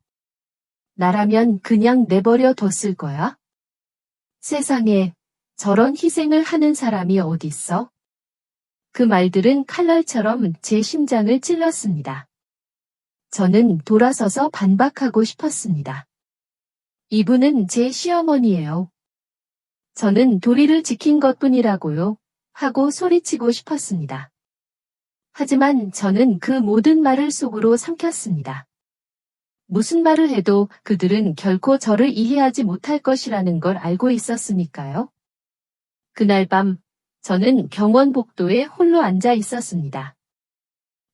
나라면 그냥 내버려 뒀을 거야? 세상에 저런 희생을 하는 사람이 어딨어? 그 말들은 칼날처럼 제 심장을 찔렀습니다. 저는 돌아서서 반박하고 싶었습니다. 이분은 제 시어머니예요. 저는 도리를 지킨 것뿐이라고요. 하고 소리치고 싶었습니다. 하지만 저는 그 모든 말을 속으로 삼켰습니다. 무슨 말을 해도 그들은 결코 저를 이해하지 못할 것이라는 걸 알고 있었으니까요. 그날 밤 저는 병원 복도에 홀로 앉아 있었습니다.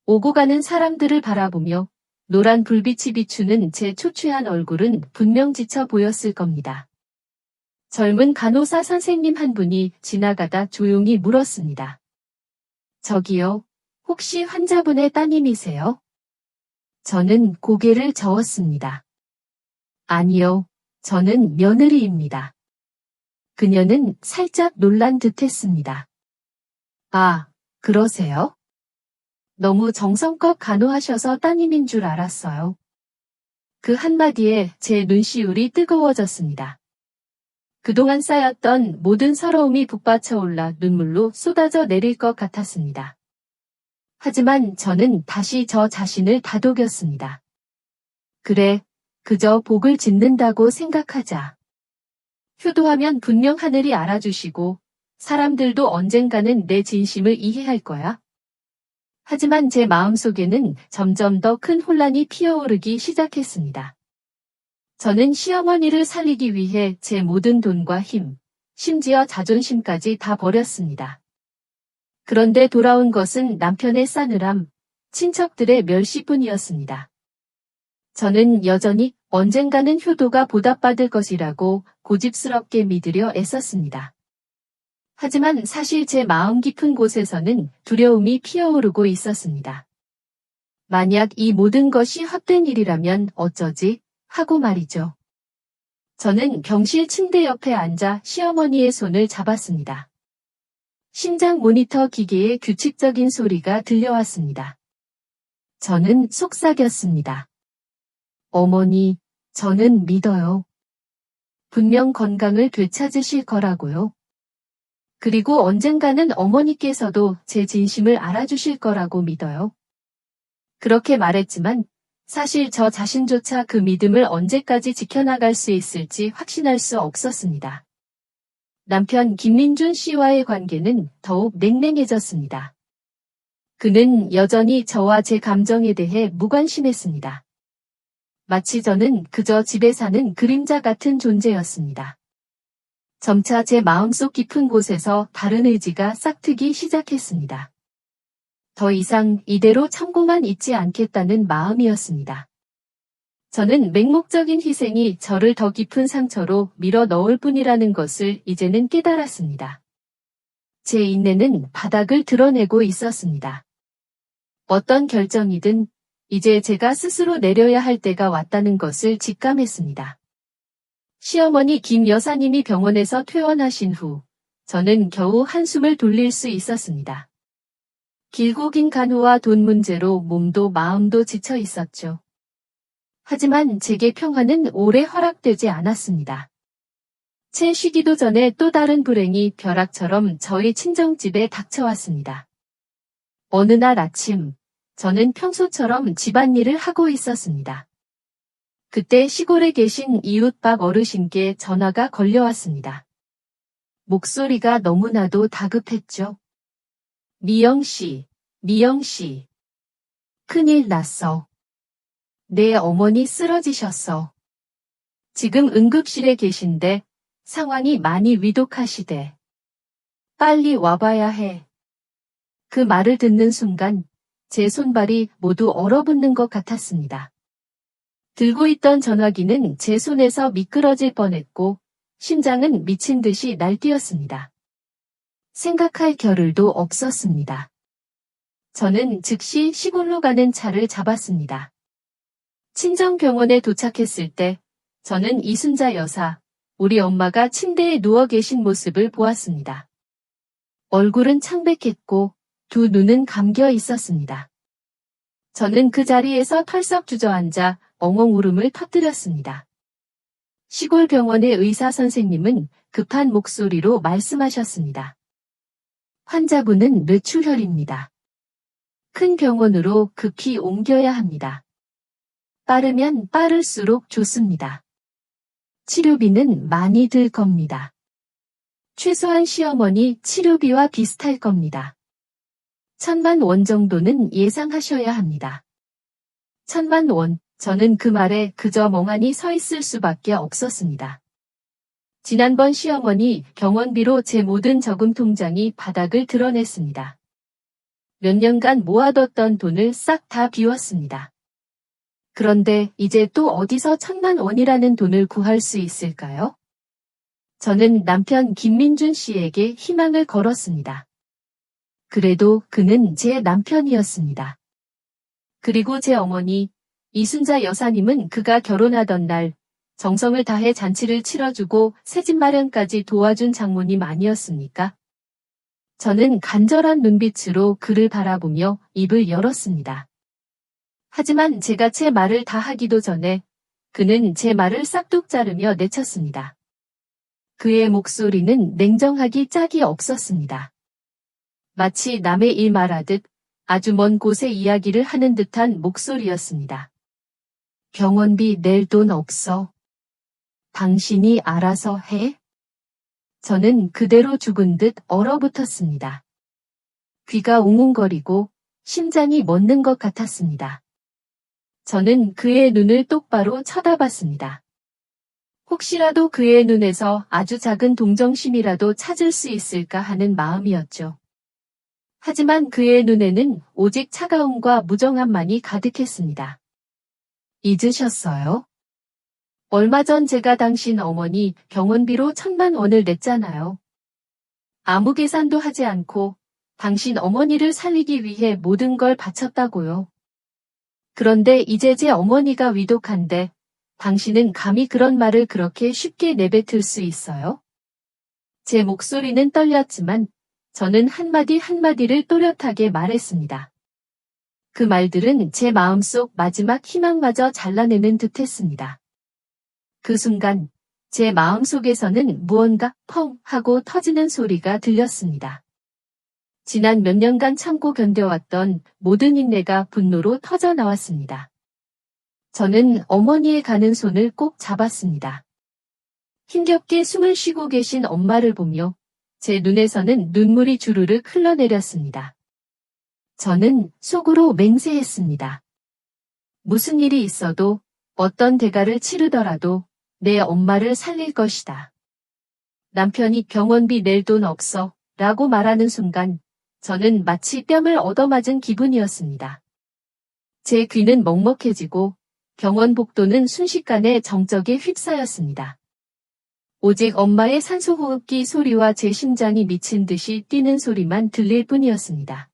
오고 가는 사람들을 바라보며 노란 불빛이 비추는 제 초췌한 얼굴은 분명 지쳐 보였을 겁니다. 젊은 간호사 선생님 한 분이 지나가다 조용히 물었습니다. 저기요, 혹시 환자분의 따님이세요? 저는 고개를 저었습니다. 아니요, 저는 며느리입니다. 그녀는 살짝 놀란 듯 했습니다. 아, 그러세요? 너무 정성껏 간호하셔서 따님인 줄 알았어요. 그 한마디에 제 눈시울이 뜨거워졌습니다. 그동안 쌓였던 모든 서러움이 북받쳐 올라 눈물로 쏟아져 내릴 것 같았습니다. 하지만 저는 다시 저 자신을 다독였습니다. 그래, 그저 복을 짓는다고 생각하자. 효도하면 분명 하늘이 알아주시고 사람들도 언젠가는 내 진심을 이해할 거야. 하지만 제 마음속에는 점점 더 큰 혼란이 피어오르기 시작했습니다. 저는 시어머니를 살리기 위해 제 모든 돈과 힘, 심지어 자존심까지 다 버렸습니다. 그런데 돌아온 것은 남편의 싸늘함, 친척들의 멸시뿐이었습니다. 저는 여전히 언젠가는 효도가 보답받을 것이라고 고집스럽게 믿으려 애썼습니다. 하지만 사실 제 마음 깊은 곳에서는 두려움이 피어오르고 있었습니다. 만약 이 모든 것이 헛된 일이라면 어쩌지? 하고 말이죠. 저는 병실 침대 옆에 앉아 시어머니의 손을 잡았습니다. 심장 모니터 기계의 규칙적인 소리가 들려왔습니다. 저는 속삭였습니다. 어머니, 저는 믿어요. 분명 건강을 되찾으실 거라고요. 그리고 언젠가는 어머니께서도 제 진심을 알아주실 거라고 믿어요. 그렇게 말했지만 사실 저 자신조차 그 믿음을 언제까지 지켜나갈 수 있을지 확신할 수 없었습니다. 남편 김민준 씨와의 관계는 더욱 냉랭해졌습니다. 그는 여전히 저와 제 감정에 대해 무관심했습니다. 마치 저는 그저 집에 사는 그림자 같은 존재였습니다. 점차 제 마음속 깊은 곳에서 다른 의지가 싹트기 시작했습니다. 더 이상 이대로 참고만 있지 않겠다는 마음이었습니다. 저는 맹목적인 희생이 저를 더 깊은 상처로 밀어 넣을 뿐이라는 것을 이제는 깨달았습니다. 제 인내는 바닥을 드러내고 있었습니다. 어떤 결정이든 이제 제가 스스로 내려야 할 때가 왔다는 것을 직감했습니다. 시어머니 김 여사님이 병원에서 퇴원하신 후 저는 겨우 한숨을 돌릴 수 있었습니다. 길고 긴 간호와 돈 문제로 몸도 마음도 지쳐 있었죠. 하지만 제게 평화는 오래 허락되지 않았습니다. 채 쉬기도 전에 또 다른 불행이 벼락처럼 저희 친정집에 닥쳐왔습니다. 어느 날 아침, 저는 평소처럼 집안일을 하고 있었습니다. 그때 시골에 계신 이웃 박 어르신께 전화가 걸려왔습니다. 목소리가 너무나도 다급했죠. 미영 씨. 큰일 났어. 내 어머니 쓰러지셨어. 지금 응급실에 계신데 상황이 많이 위독하시대. 빨리 와봐야 해. 그 말을 듣는 순간 제 손발이 모두 얼어붙는 것 같았습니다. 들고 있던 전화기는 제 손에서 미끄러질 뻔했고 심장은 미친 듯이 날뛰었습니다. 생각할 겨를도 없었습니다. 저는 즉시 시골로 가는 차를 잡았습니다. 친정병원에 도착했을 때 저는 이순자 여사, 우리 엄마가 침대에 누워 계신 모습을 보았습니다. 얼굴은 창백했고 두 눈은 감겨 있었습니다. 저는 그 자리에서 털썩 주저앉아 엉엉 울음을 터뜨렸습니다. 시골 병원의 의사 선생님은 급한 목소리로 말씀하셨습니다. 환자분은 뇌출혈입니다. 큰 병원으로 급히 옮겨야 합니다. 빠르면 빠를수록 좋습니다. 치료비는 많이 들 겁니다. 최소한 시어머니 치료비와 비슷할 겁니다. 1,000만 원 정도는 예상하셔야 합니다. 1,000만 원, 저는 그 말에 그저 멍하니 서 있을 수밖에 없었습니다. 지난번 시어머니 병원비로 제 모든 저금 통장이 바닥을 드러냈습니다. 몇 년간 모아뒀던 돈을 싹 다 비웠습니다. 그런데 이제 또 어디서 1,000만 원이라는 돈을 구할 수 있을까요? 저는 남편 김민준 씨에게 희망을 걸었습니다. 그래도 그는 제 남편이었습니다. 그리고 제 어머니, 이순자 여사님은 그가 결혼하던 날 정성을 다해 잔치를 치러주고 새집 마련까지 도와준 장모님 아니었습니까? 저는 간절한 눈빛으로 그를 바라보며 입을 열었습니다. 하지만 제가 제 말을 다 하기도 전에 그는 제 말을 싹둑 자르며 내쳤습니다. 그의 목소리는 냉정하기 짝이 없었습니다. 마치 남의 일 말하듯 아주 먼 곳의 이야기를 하는 듯한 목소리였습니다. 병원비 낼 돈 없어. 당신이 알아서 해? 저는 그대로 죽은 듯 얼어붙었습니다. 귀가 웅웅거리고 심장이 멎는 것 같았습니다. 저는 그의 눈을 똑바로 쳐다봤습니다. 혹시라도 그의 눈에서 아주 작은 동정심이라도 찾을 수 있을까 하는 마음이었죠. 하지만 그의 눈에는 오직 차가움과 무정함만이 가득했습니다. 잊으셨어요? 얼마 전 제가 당신 어머니 병원비로 1,000만 원을 냈잖아요. 아무 계산도 하지 않고 당신 어머니를 살리기 위해 모든 걸 바쳤다고요. 그런데 이제 제 어머니가 위독한데 당신은 감히 그런 말을 그렇게 쉽게 내뱉을 수 있어요? 제 목소리는 떨렸지만 저는 한마디 한마디를 또렷하게 말했습니다. 그 말들은 제 마음속 마지막 희망마저 잘라내는 듯했습니다. 그 순간 제 마음속에서는 무언가 펑 하고 터지는 소리가 들렸습니다. 지난 몇 년간 참고 견뎌왔던 모든 인내가 분노로 터져 나왔습니다. 저는 어머니의 가는 손을 꼭 잡았습니다. 힘겹게 숨을 쉬고 계신 엄마를 보며 제 눈에서는 눈물이 주르륵 흘러내렸습니다. 저는 속으로 맹세했습니다. 무슨 일이 있어도 어떤 대가를 치르더라도 내 엄마를 살릴 것이다. 남편이 병원비 낼 돈 없어 라고 말하는 순간 저는 마치 뺨을 얻어맞은 기분이었습니다. 제 귀는 먹먹해지고 병원 복도는 순식간에 정적에 휩싸였습니다. 오직 엄마의 산소호흡기 소리와 제 심장이 미친 듯이 뛰는 소리만 들릴 뿐이었습니다.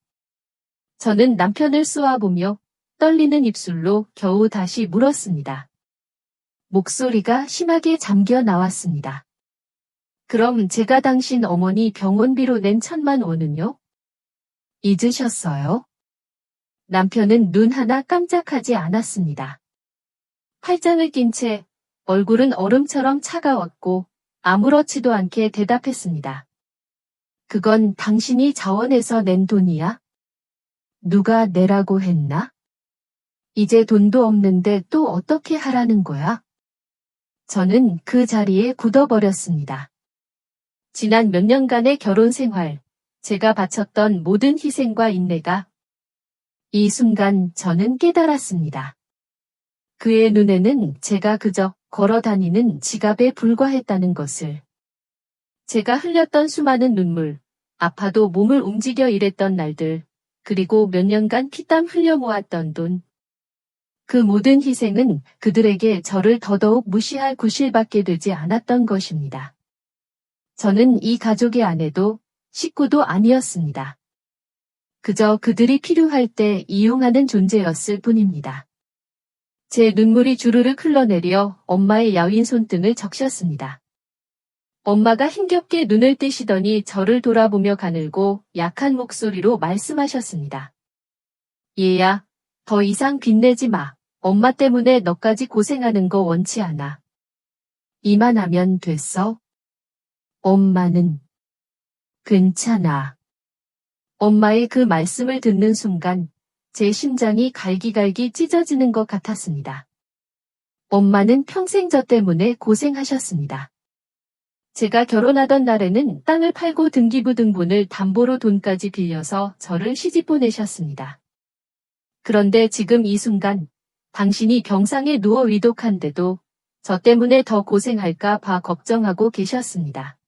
저는 남편을 쏘아보며 떨리는 입술로 겨우 다시 물었습니다. 목소리가 심하게 잠겨 나왔습니다. 그럼 제가 당신 어머니 병원비로 낸 1,000만 원은요? 잊으셨어요? 남편은 눈 하나 깜짝하지 않았습니다. 팔짱을 낀 채 얼굴은 얼음처럼 차가웠고 아무렇지도 않게 대답했습니다. 그건 당신이 자원해서 낸 돈이야? 누가 내라고 했나? 이제 돈도 없는데 또 어떻게 하라는 거야? 저는 그 자리에 굳어버렸습니다. 지난 몇 년간의 결혼 생활, 제가 바쳤던 모든 희생과 인내가 이 순간 저는 깨달았습니다. 그의 눈에는 제가 그저 걸어다니는 지갑에 불과했다는 것을. 제가 흘렸던 수많은 눈물, 아파도 몸을 움직여 일했던 날들, 그리고 몇 년간 피땀 흘려 모았던 돈. 그 모든 희생은 그들에게 저를 더더욱 무시할 구실받게 되지 않았던 것입니다. 저는 이 가족의 아내도 식구도 아니었습니다. 그저 그들이 필요할 때 이용하는 존재였을 뿐입니다. 제 눈물이 주르륵 흘러내려 엄마의 야윈 손등을 적셨습니다. 엄마가 힘겹게 눈을 떼시더니 저를 돌아보며 가늘고 약한 목소리로 말씀하셨습니다. 얘야, 더 이상 빚내지 마. 엄마 때문에 너까지 고생하는 거 원치 않아. 이만하면 됐어? 엄마는 괜찮아. 엄마의 그 말씀을 듣는 순간 제 심장이 갈기갈기 찢어지는 것 같았습니다. 엄마는 평생 저 때문에 고생하셨습니다. 제가 결혼하던 날에는 땅을 팔고 등기부등본을 담보로 돈까지 빌려서 저를 시집 보내셨습니다. 그런데 지금 이 순간 당신이 병상에 누워 위독한데도 저 때문에 더 고생할까 봐 걱정하고 계셨습니다.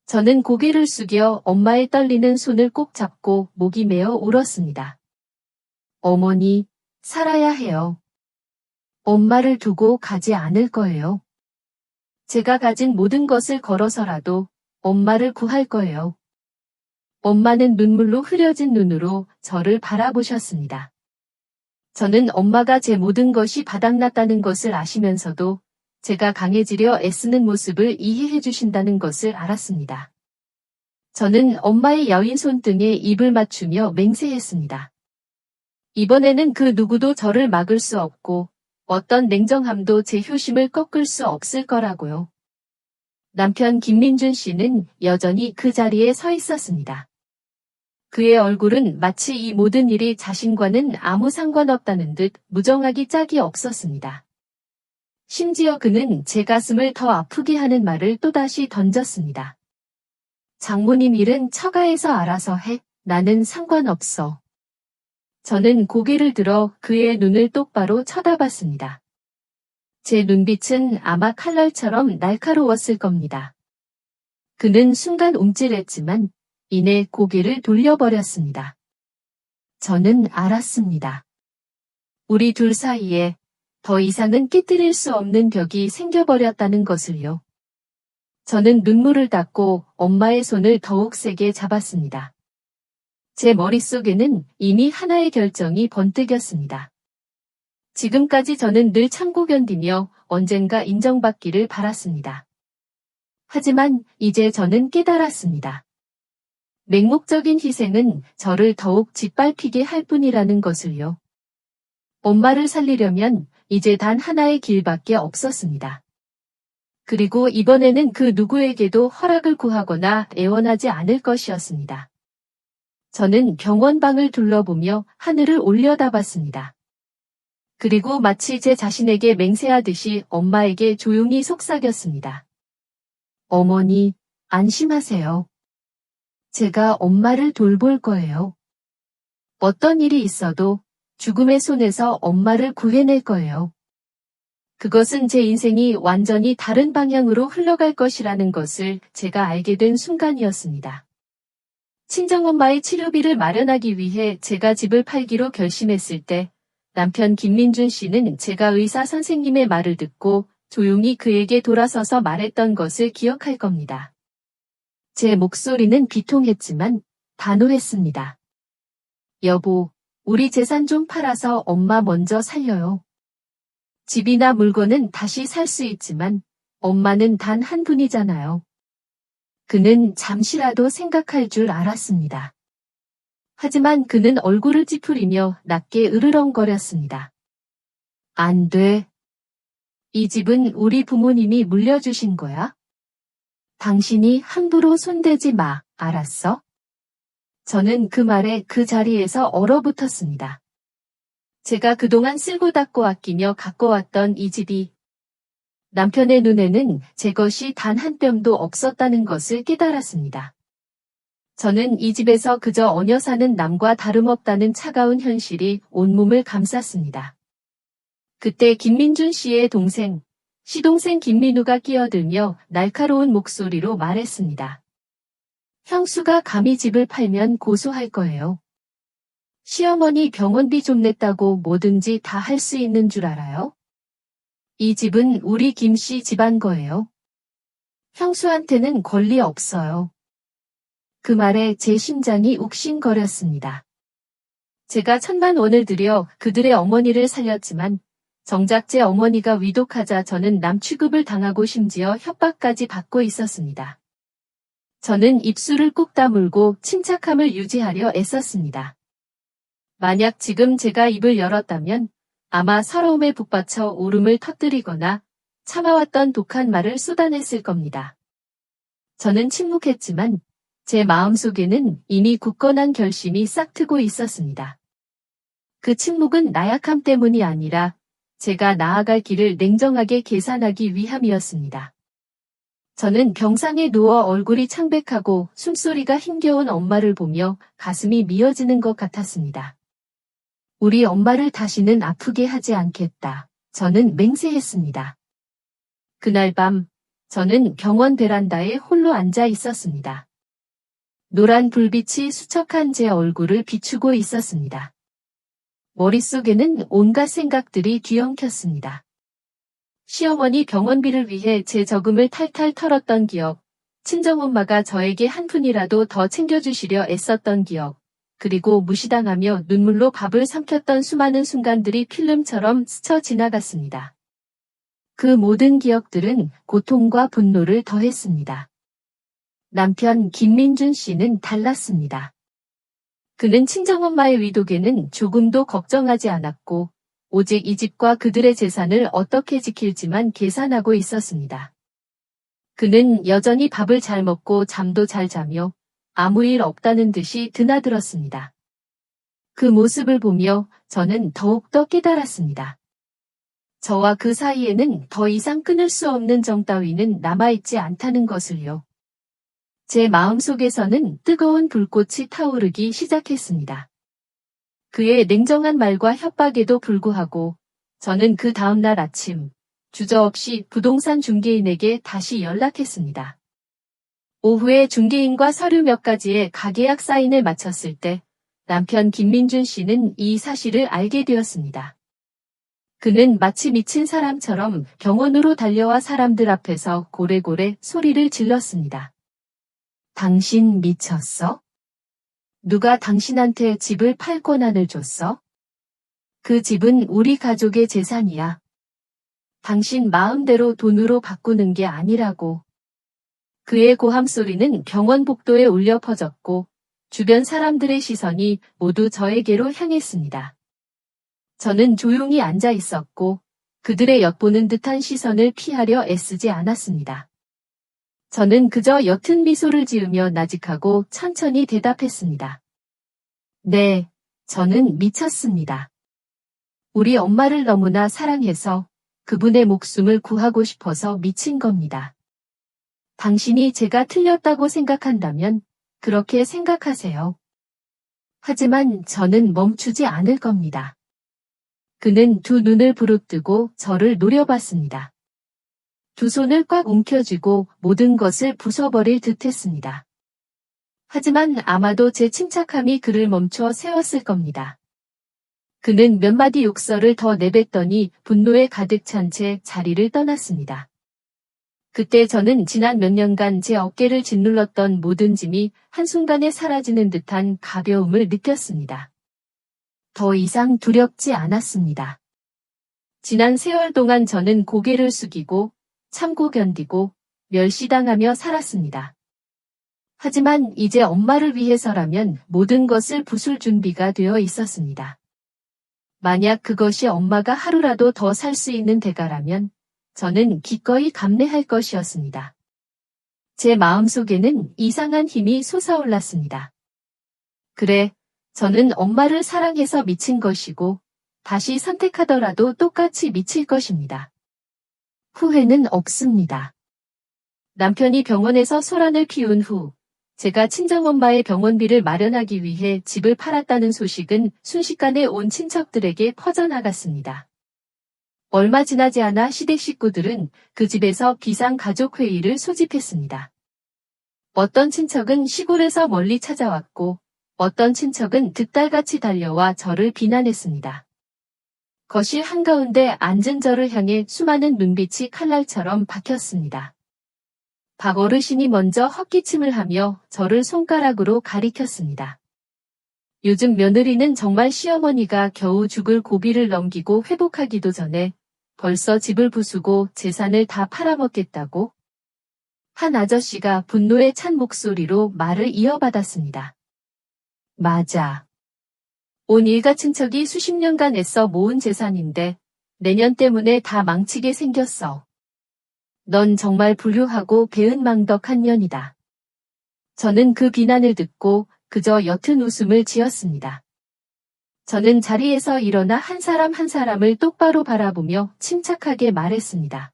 저는 고개를 숙여 엄마의 떨리는 손을 꼭 잡고 목이 메어 울었습니다. 어머니, 살아야 해요. 엄마를 두고 가지 않을 거예요. 제가 가진 모든 것을 걸어서라도 엄마를 구할 거예요. 엄마는 눈물로 흐려진 눈으로 저를 바라보셨습니다. 저는 엄마가 제 모든 것이 바닥났다는 것을 아시면서도 제가 강해지려 애쓰는 모습을 이해해 주신다는 것을 알았습니다. 저는 엄마의 야윈 손등에 입을 맞추며 맹세했습니다. 이번에는 그 누구도 저를 막을 수 없고 어떤 냉정함도 제 효심을 꺾을 수 없을 거라고요. 남편 김민준 씨는 여전히 그 자리에 서 있었습니다. 그의 얼굴은 마치 이 모든 일이 자신과는 아무 상관없다는 듯 무정하기 짝이 없었습니다. 심지어 그는 제 가슴을 더 아프게 하는 말을 또다시 던졌습니다. 장모님 일은 처가에서 알아서 해. 나는 상관없어. 저는 고개를 들어 그의 눈을 똑바로 쳐다봤습니다. 제 눈빛은 아마 칼날처럼 날카로웠을 겁니다. 그는 순간 움찔했지만 이내 고개를 돌려버렸습니다. 저는 알았습니다. 우리 둘 사이에 더 이상은 깨뜨릴 수 없는 벽이 생겨버렸다는 것을요. 저는 눈물을 닦고 엄마의 손을 더욱 세게 잡았습니다. 제 머릿속에는 이미 하나의 결정이 번뜩였습니다. 지금까지 저는 늘 참고 견디며 언젠가 인정받기를 바랐습니다. 하지만 이제 저는 깨달았습니다. 맹목적인 희생은 저를 더욱 짓밟히게 할 뿐이라는 것을요. 엄마를 살리려면 이제 단 하나의 길밖에 없었습니다. 그리고 이번에는 그 누구에게도 허락을 구하거나 애원하지 않을 것이었습니다. 저는 병원방을 둘러보며 하늘을 올려다봤습니다. 그리고 마치 제 자신에게 맹세하듯이 엄마에게 조용히 속삭였습니다. 어머니, 안심하세요. 제가 엄마를 돌볼 거예요. 어떤 일이 있어도 죽음의 손에서 엄마를 구해낼 거예요. 그것은 제 인생이 완전히 다른 방향으로 흘러갈 것이라는 것을 제가 알게 된 순간이었습니다. 친정엄마의 치료비를 마련하기 위해 제가 집을 팔기로 결심했을 때 남편 김민준 씨는 제가 의사 선생님의 말을 듣고 조용히 그에게 돌아서서 말했던 것을 기억할 겁니다. 제 목소리는 비통했지만 단호했습니다. 여보, 우리 재산 좀 팔아서 엄마 먼저 살려요. 집이나 물건은 다시 살 수 있지만 엄마는 단 한 분이잖아요. 그는 잠시라도 생각할 줄 알았습니다. 하지만 그는 얼굴을 찌푸리며 낮게 으르렁거렸습니다. 안 돼. 이 집은 우리 부모님이 물려주신 거야. 당신이 함부로 손대지 마, 알았어? 저는 그 말에 그 자리에서 얼어붙었습니다. 제가 그동안 쓸고 닦고 아끼며 가꿔왔던 이 집이 남편의 눈에는 제 것이 단 한 뼘도 없었다는 것을 깨달았습니다. 저는 이 집에서 그저 얹혀 사는 남과 다름없다는 차가운 현실이 온몸을 감쌌습니다. 그때 김민준 씨의 동생, 시동생 김민우가 끼어들며 날카로운 목소리로 말했습니다. 형수가 감히 집을 팔면 고소할 거예요. 시어머니 병원비 좀 냈다고 뭐든지 다 할 수 있는 줄 알아요? 이 집은 우리 김씨 집안 거예요. 형수한테는 권리 없어요. 그 말에 제 심장이 욱신거렸습니다. 제가 1,000만 원을 들여 그들의 어머니를 살렸지만 정작 제 어머니가 위독하자 저는 남 취급을 당하고 심지어 협박까지 받고 있었습니다. 저는 입술을 꾹 다물고 침착함을 유지하려 애썼습니다. 만약 지금 제가 입을 열었다면 아마 서러움에 북받쳐 울음을 터뜨리거나 참아왔던 독한 말을 쏟아냈을 겁니다. 저는 침묵했지만 제 마음속에는 이미 굳건한 결심이 싹트고 있었습니다. 그 침묵은 나약함 때문이 아니라 제가 나아갈 길을 냉정하게 계산하기 위함이었습니다. 저는 병상에 누워 얼굴이 창백하고 숨소리가 힘겨운 엄마를 보며 가슴이 미어지는 것 같았습니다. 우리 엄마를 다시는 아프게 하지 않겠다. 저는 맹세했습니다. 그날 밤 저는 병원 베란다에 홀로 앉아 있었습니다. 노란 불빛이 수척한 제 얼굴을 비추고 있었습니다. 머릿속에는 온갖 생각들이 뒤엉켰습니다. 시어머니 병원비를 위해 제 저금을 탈탈 털었던 기억, 친정엄마가 저에게 한 푼이라도 더 챙겨주시려 애썼던 기억, 그리고 무시당하며 눈물로 밥을 삼켰던 수많은 순간들이 필름처럼 스쳐 지나갔습니다. 그 모든 기억들은 고통과 분노를 더했습니다. 남편 김민준 씨는 달랐습니다. 그는 친정엄마의 위독에는 조금도 걱정하지 않았고 오직 이 집과 그들의 재산을 어떻게 지킬지만 계산하고 있었습니다. 그는 여전히 밥을 잘 먹고 잠도 잘 자며 아무 일 없다는 듯이 드나들었습니다. 그 모습을 보며 저는 더욱더 깨달았습니다. 저와 그 사이에는 더 이상 끊을 수 없는 정 따위는 남아있지 않다는 것을요. 제 마음속에서는 뜨거운 불꽃이 타오르기 시작했습니다. 그의 냉정한 말과 협박에도 불구하고 저는 그 다음날 아침 주저없이 부동산 중개인에게 다시 연락했습니다. 오후에 중개인과 서류 몇 가지의 가계약 사인을 마쳤을 때 남편 김민준 씨는 이 사실을 알게 되었습니다. 그는 마치 미친 사람처럼 병원으로 달려와 사람들 앞에서 고래고래 소리를 질렀습니다. 당신 미쳤어? 누가 당신한테 집을 팔 권한을 줬어? 그 집은 우리 가족의 재산이야. 당신 마음대로 돈으로 바꾸는 게 아니라고. 그의 고함 소리는 병원 복도에 울려 퍼졌고 주변 사람들의 시선이 모두 저에게로 향했습니다. 저는 조용히 앉아 있었고 그들의 엿보는 듯한 시선을 피하려 애쓰지 않았습니다. 저는 그저 옅은 미소를 지으며 나직하고 천천히 대답했습니다. 네, 저는 미쳤습니다. 우리 엄마를 너무나 사랑해서 그분의 목숨을 구하고 싶어서 미친 겁니다. 당신이 제가 틀렸다고 생각한다면 그렇게 생각하세요. 하지만 저는 멈추지 않을 겁니다. 그는 두 눈을 부릅뜨고 저를 노려봤습니다. 두 손을 꽉 움켜쥐고 모든 것을 부숴버릴 듯 했습니다. 하지만 아마도 제 침착함이 그를 멈춰 세웠을 겁니다. 그는 몇 마디 욕설을 더 내뱉더니 분노에 가득 찬 채 자리를 떠났습니다. 그때 저는 지난 몇 년간 제 어깨를 짓눌렀던 모든 짐이 한순간에 사라지는 듯한 가벼움을 느꼈습니다. 더 이상 두렵지 않았습니다. 지난 세월 동안 저는 고개를 숙이고 참고 견디고 멸시당하며 살았습니다. 하지만 이제 엄마를 위해서라면 모든 것을 부술 준비가 되어 있었습니다. 만약 그것이 엄마가 하루라도 더 살 수 있는 대가라면 저는 기꺼이 감내할 것이었습니다. 제 마음속에는 이상한 힘이 솟아올랐습니다. 그래, 저는 엄마를 사랑해서 미친 것이고 다시 선택하더라도 똑같이 미칠 것입니다. 후회는 없습니다. 남편이 병원에서 소란을 피운 후 제가 친정엄마의 병원비를 마련하기 위해 집을 팔았다는 소식은 순식간에 온 친척들에게 퍼져나갔습니다. 얼마 지나지 않아 시댁 식구들은 그 집에서 비상가족회의를 소집했습니다. 어떤 친척은 시골에서 멀리 찾아왔고 어떤 친척은 득달같이 달려와 저를 비난했습니다. 거실 한가운데 앉은 저를 향해 수많은 눈빛이 칼날처럼 박혔습니다. 박 어르신이 먼저 헛기침을 하며 저를 손가락으로 가리켰습니다. 요즘 며느리는 정말 시어머니가 겨우 죽을 고비를 넘기고 회복하기도 전에 벌써 집을 부수고 재산을 다 팔아먹겠다고? 한 아저씨가 분노에 찬 목소리로 말을 이어받았습니다. 맞아. 온 일가 친척이 수십 년간 애써 모은 재산인데 내년 때문에 다 망치게 생겼어. 넌 정말 불효하고 배은망덕한 년이다. 저는 그 비난을 듣고 그저 옅은 웃음을 지었습니다. 저는 자리에서 일어나 한 사람 한 사람을 똑바로 바라보며 침착하게 말했습니다.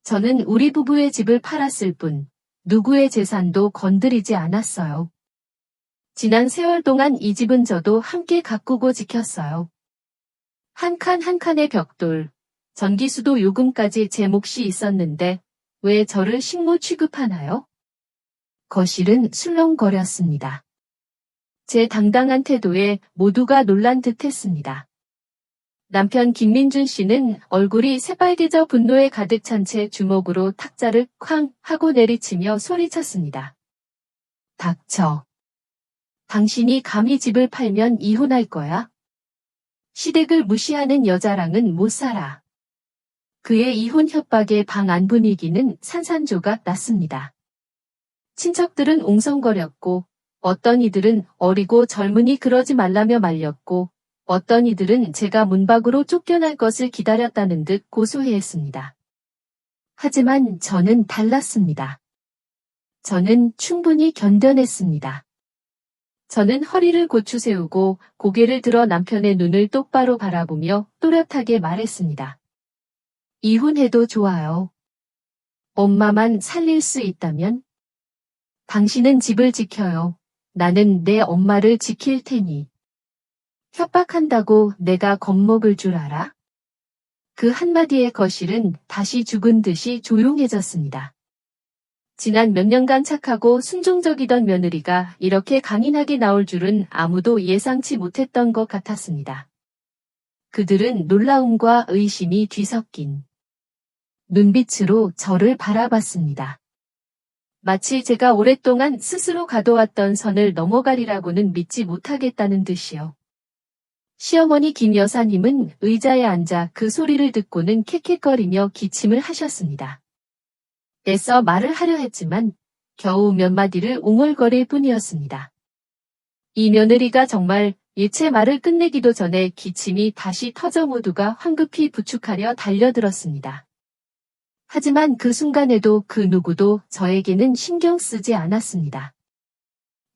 저는 우리 부부의 집을 팔았을 뿐 누구의 재산도 건드리지 않았어요. 지난 세월 동안 이 집은 저도 함께 가꾸고 지켰어요. 한 칸 한 칸의 벽돌, 전기수도 요금까지 제 몫이 있었는데 왜 저를 식모 취급하나요? 거실은 술렁거렸습니다. 제 당당한 태도에 모두가 놀란 듯했습니다. 남편 김민준 씨는 얼굴이 새빨개져 분노에 가득 찬 채 주먹으로 탁자를 쾅 하고 내리치며 소리쳤습니다. 닥쳐. 당신이 감히 집을 팔면 이혼할 거야? 시댁을 무시하는 여자랑은 못 살아. 그의 이혼 협박에 방 안 분위기는 산산조각 났습니다. 친척들은 옹성거렸고 어떤 이들은 어리고 젊으니 그러지 말라며 말렸고 어떤 이들은 제가 문 밖으로 쫓겨날 것을 기다렸다는 듯 고소해했습니다. 하지만 저는 달랐습니다. 저는 충분히 견뎌냈습니다. 저는 허리를 고추 세우고 고개를 들어 남편의 눈을 똑바로 바라보며 또렷하게 말했습니다. 이혼해도 좋아요. 엄마만 살릴 수 있다면? 당신은 집을 지켜요. 나는 내 엄마를 지킬 테니. 협박한다고 내가 겁먹을 줄 알아? 그 한마디의 거실은 다시 죽은 듯이 조용해졌습니다. 지난 몇 년간 착하고 순종적이던 며느리가 이렇게 강인하게 나올 줄은 아무도 예상치 못했던 것 같았습니다. 그들은 놀라움과 의심이 뒤섞인 눈빛으로 저를 바라봤습니다. 마치 제가 오랫동안 스스로 가둬왔던 선을 넘어가리라고는 믿지 못하겠다는 듯이요. 시어머니 김 여사님은 의자에 앉아 그 소리를 듣고는 캑캑거리며 기침을 하셨습니다. 애써 말을 하려 했지만 겨우 몇 마디를 웅얼거릴 뿐이었습니다. 이 며느리가 정말 제 말을 끝내기도 전에 기침이 다시 터져 모두가 황급히 부축하려 달려들었습니다. 하지만 그 순간에도 그 누구도 저에게는 신경 쓰지 않았습니다.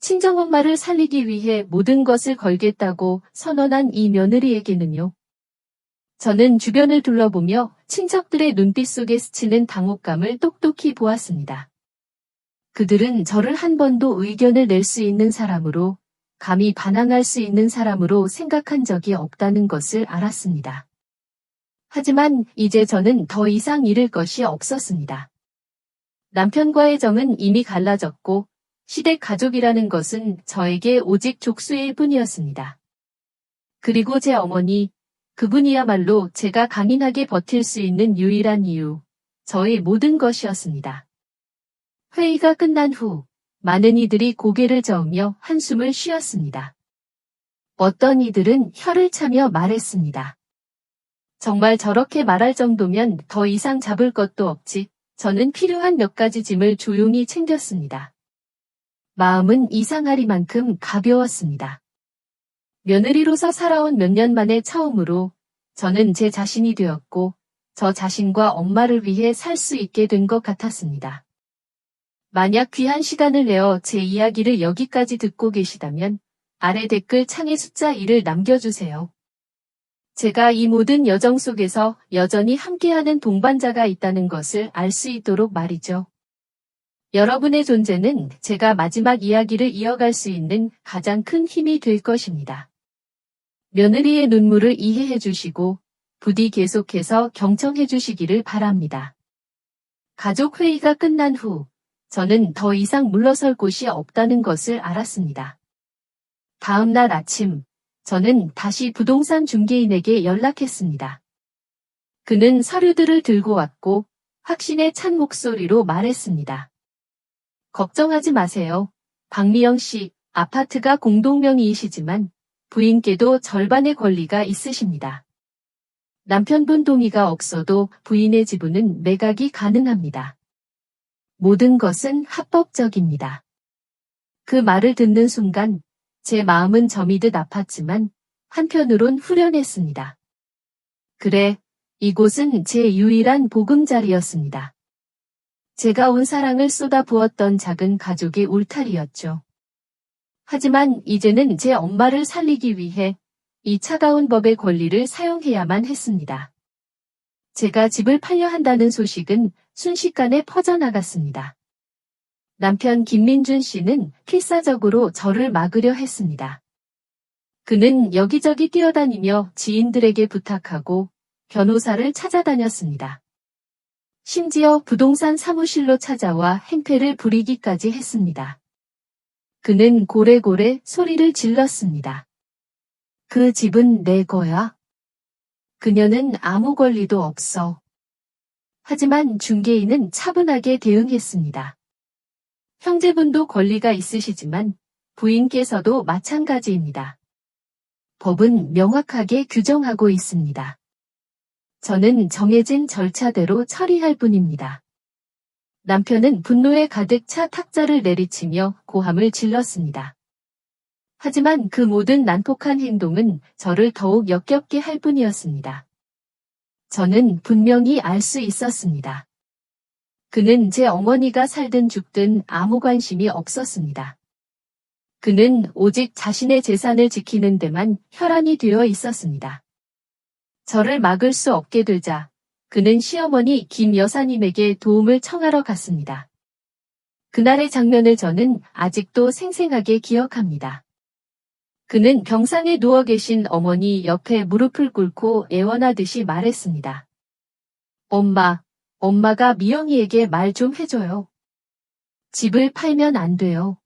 친정엄마를 살리기 위해 모든 것을 걸겠다고 선언한 이 며느리에게는요. 저는 주변을 둘러보며 친척들의 눈빛 속에 스치는 당혹감을 똑똑히 보았습니다. 그들은 저를 한 번도 의견을 낼 수 있는 사람으로, 감히 반항할 수 있는 사람으로 생각한 적이 없다는 것을 알았습니다. 하지만 이제 저는 더 이상 잃을 것이 없었습니다. 남편과의 정은 이미 갈라졌고 시댁 가족이라는 것은 저에게 오직 족수일 뿐이었습니다. 그리고 제 어머니, 그분이야말로 제가 강인하게 버틸 수 있는 유일한 이유, 저의 모든 것이었습니다. 회의가 끝난 후 많은 이들이 고개를 저으며 한숨을 쉬었습니다. 어떤 이들은 혀를 차며 말했습니다. 정말 저렇게 말할 정도면 더 이상 잡을 것도 없지. 저는 필요한 몇 가지 짐을 조용히 챙겼습니다. 마음은 이상하리만큼 가벼웠습니다. 며느리로서 살아온 몇 년 만에 처음으로 저는 제 자신이 되었고 저 자신과 엄마를 위해 살 수 있게 된 것 같았습니다. 만약 귀한 시간을 내어 제 이야기를 여기까지 듣고 계시다면 아래 댓글 창에 숫자 1을 남겨주세요. 제가 이 모든 여정 속에서 여전히 함께하는 동반자가 있다는 것을 알 수 있도록 말이죠. 여러분의 존재는 제가 마지막 이야기를 이어갈 수 있는 가장 큰 힘이 될 것입니다. 며느리의 눈물을 이해해 주시고 부디 계속해서 경청해 주시기를 바랍니다. 가족 회의가 끝난 후 저는 더 이상 물러설 곳이 없다는 것을 알았습니다. 다음 날 아침 저는 다시 부동산 중개인에게 연락했습니다. 그는 서류들을 들고 왔고 확신에 찬 목소리로 말했습니다. 걱정하지 마세요. 박미영 씨, 아파트가 공동명의이시지만 부인께도 절반의 권리가 있으십니다. 남편분 동의가 없어도 부인의 지분은 매각이 가능합니다. 모든 것은 합법적입니다. 그 말을 듣는 순간 제 마음은 저미듯 아팠지만 한편으론 후련했습니다. 그래, 이곳은 제 유일한 보금자리였습니다. 제가 온 사랑을 쏟아부었던 작은 가족의 울타리였죠. 하지만 이제는 제 엄마를 살리기 위해 이 차가운 법의 권리를 사용해야만 했습니다. 제가 집을 팔려 한다는 소식은 순식간에 퍼져나갔습니다. 남편 김민준 씨는 필사적으로 저를 막으려 했습니다. 그는 여기저기 뛰어다니며 지인들에게 부탁하고 변호사를 찾아다녔습니다. 심지어 부동산 사무실로 찾아와 행패를 부리기까지 했습니다. 그는 고래고래 소리를 질렀습니다. 그 집은 내 거야. 그녀는 아무 권리도 없어. 하지만 중개인은 차분하게 대응했습니다. 형제분도 권리가 있으시지만 부인께서도 마찬가지입니다. 법은 명확하게 규정하고 있습니다. 저는 정해진 절차대로 처리할 뿐입니다. 남편은 분노에 가득 차 탁자를 내리치며 고함을 질렀습니다. 하지만 그 모든 난폭한 행동은 저를 더욱 역겹게 할 뿐이었습니다. 저는 분명히 알 수 있었습니다. 그는 제 어머니가 살든 죽든 아무 관심이 없었습니다. 그는 오직 자신의 재산을 지키는 데만 혈안이 되어 있었습니다. 저를 막을 수 없게 되자 그는 시어머니 김 여사님에게 도움을 청하러 갔습니다. 그날의 장면을 저는 아직도 생생하게 기억합니다. 그는 병상에 누워 계신 어머니 옆에 무릎을 꿇고 애원하듯이 말했습니다. 엄마가 미영이에게 말 좀 해줘요. 집을 팔면 안 돼요.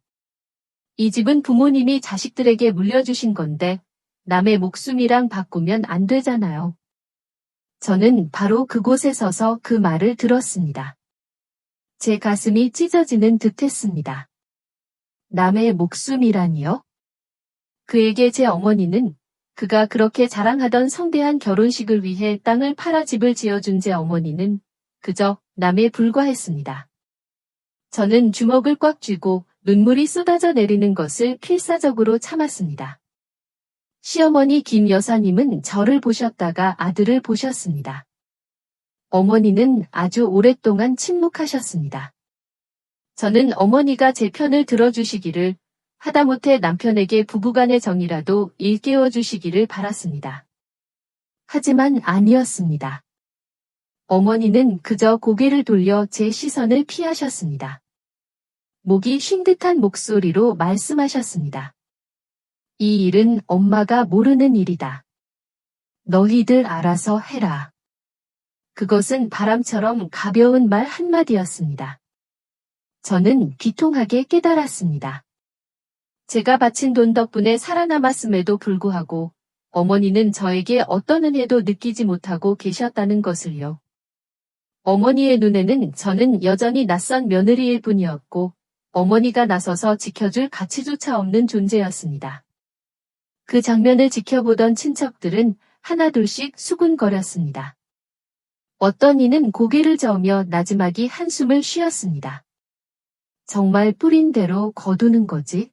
이 집은 부모님이 자식들에게 물려주신 건데 남의 목숨이랑 바꾸면 안 되잖아요. 저는 바로 그곳에 서서 그 말을 들었습니다. 제 가슴이 찢어지는 듯했습니다. 남의 목숨이라니요? 그에게 제 어머니는 그가 그렇게 자랑하던 성대한 결혼식을 위해 땅을 팔아 집을 지어준 제 어머니는 그저 남에 불과했습니다. 저는 주먹을 꽉 쥐고 눈물이 쏟아져 내리는 것을 필사적으로 참았습니다. 시어머니 김 여사님은 저를 보셨다가 아들을 보셨습니다. 어머니는 아주 오랫동안 침묵하셨습니다. 저는 어머니가 제 편을 들어주시기를, 하다못해 남편에게 부부간의 정이라도 일깨워 주시기를 바랐습니다. 하지만 아니었습니다. 어머니는 그저 고개를 돌려 제 시선을 피하셨습니다. 목이 쉰 듯한 목소리로 말씀하셨습니다. 이 일은 엄마가 모르는 일이다. 너희들 알아서 해라. 그것은 바람처럼 가벼운 말 한마디였습니다. 저는 비통하게 깨달았습니다. 제가 바친 돈 덕분에 살아남았음에도 불구하고 어머니는 저에게 어떤 은혜도 느끼지 못하고 계셨다는 것을요. 어머니의 눈에는 저는 여전히 낯선 며느리일 뿐이었고 어머니가 나서서 지켜줄 가치조차 없는 존재였습니다. 그 장면을 지켜보던 친척들은 하나둘씩 수군거렸습니다. 어떤 이는 고개를 저으며 나지막이 한숨을 쉬었습니다. 정말 뿌린 대로 거두는 거지?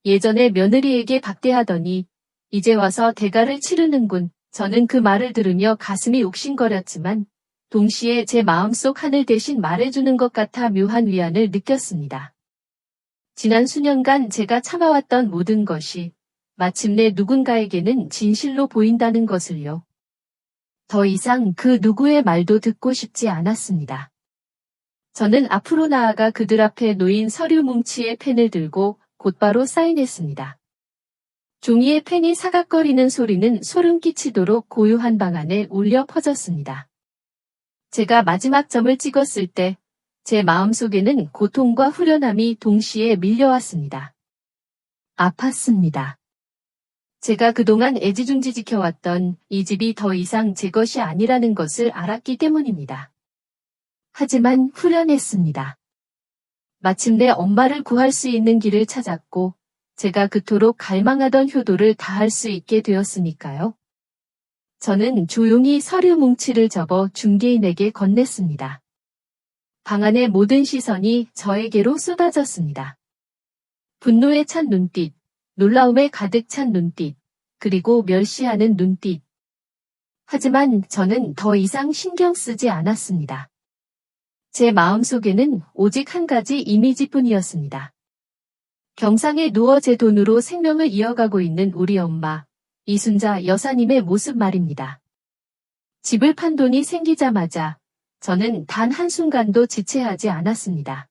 예전에 며느리에게 박대하더니 이제 와서 대가를 치르는군. 저는 그 말을 들으며 가슴이 옥신거렸지만 동시에 제 마음속 하늘 대신 말해주는 것 같아 묘한 위안을 느꼈습니다. 지난 수년간 제가 참아왔던 모든 것이 마침내 누군가에게는 진실로 보인다는 것을요. 더 이상 그 누구의 말도 듣고 싶지 않았습니다. 저는 앞으로 나아가 그들 앞에 놓인 서류 뭉치에 펜을 들고 곧바로 사인했습니다. 종이에 펜이 사각거리는 소리는 소름 끼치도록 고요한 방 안에 울려 퍼졌습니다. 제가 마지막 점을 찍었을 때 제 마음속에는 고통과 후련함이 동시에 밀려왔습니다. 아팠습니다. 제가 그동안 애지중지 지켜왔던 이 집이 더 이상 제 것이 아니라는 것을 알았기 때문입니다. 하지만 후련했습니다. 마침내 엄마를 구할 수 있는 길을 찾았고 제가 그토록 갈망하던 효도를 다할 수 있게 되었으니까요. 저는 조용히 서류 뭉치를 접어 중개인에게 건넸습니다. 방 안의 모든 시선이 저에게로 쏟아졌습니다. 분노에 찬 눈빛, 놀라움에 가득 찬 눈빛, 그리고 멸시하는 눈빛. 하지만 저는 더 이상 신경 쓰지 않았습니다. 제 마음속에는 오직 한 가지 이미지뿐이었습니다. 경상에 누워 제 돈으로 생명을 이어가고 있는 우리 엄마, 이순자 여사님의 모습 말입니다. 집을 판 돈이 생기자마자 저는 단 한순간도 지체하지 않았습니다.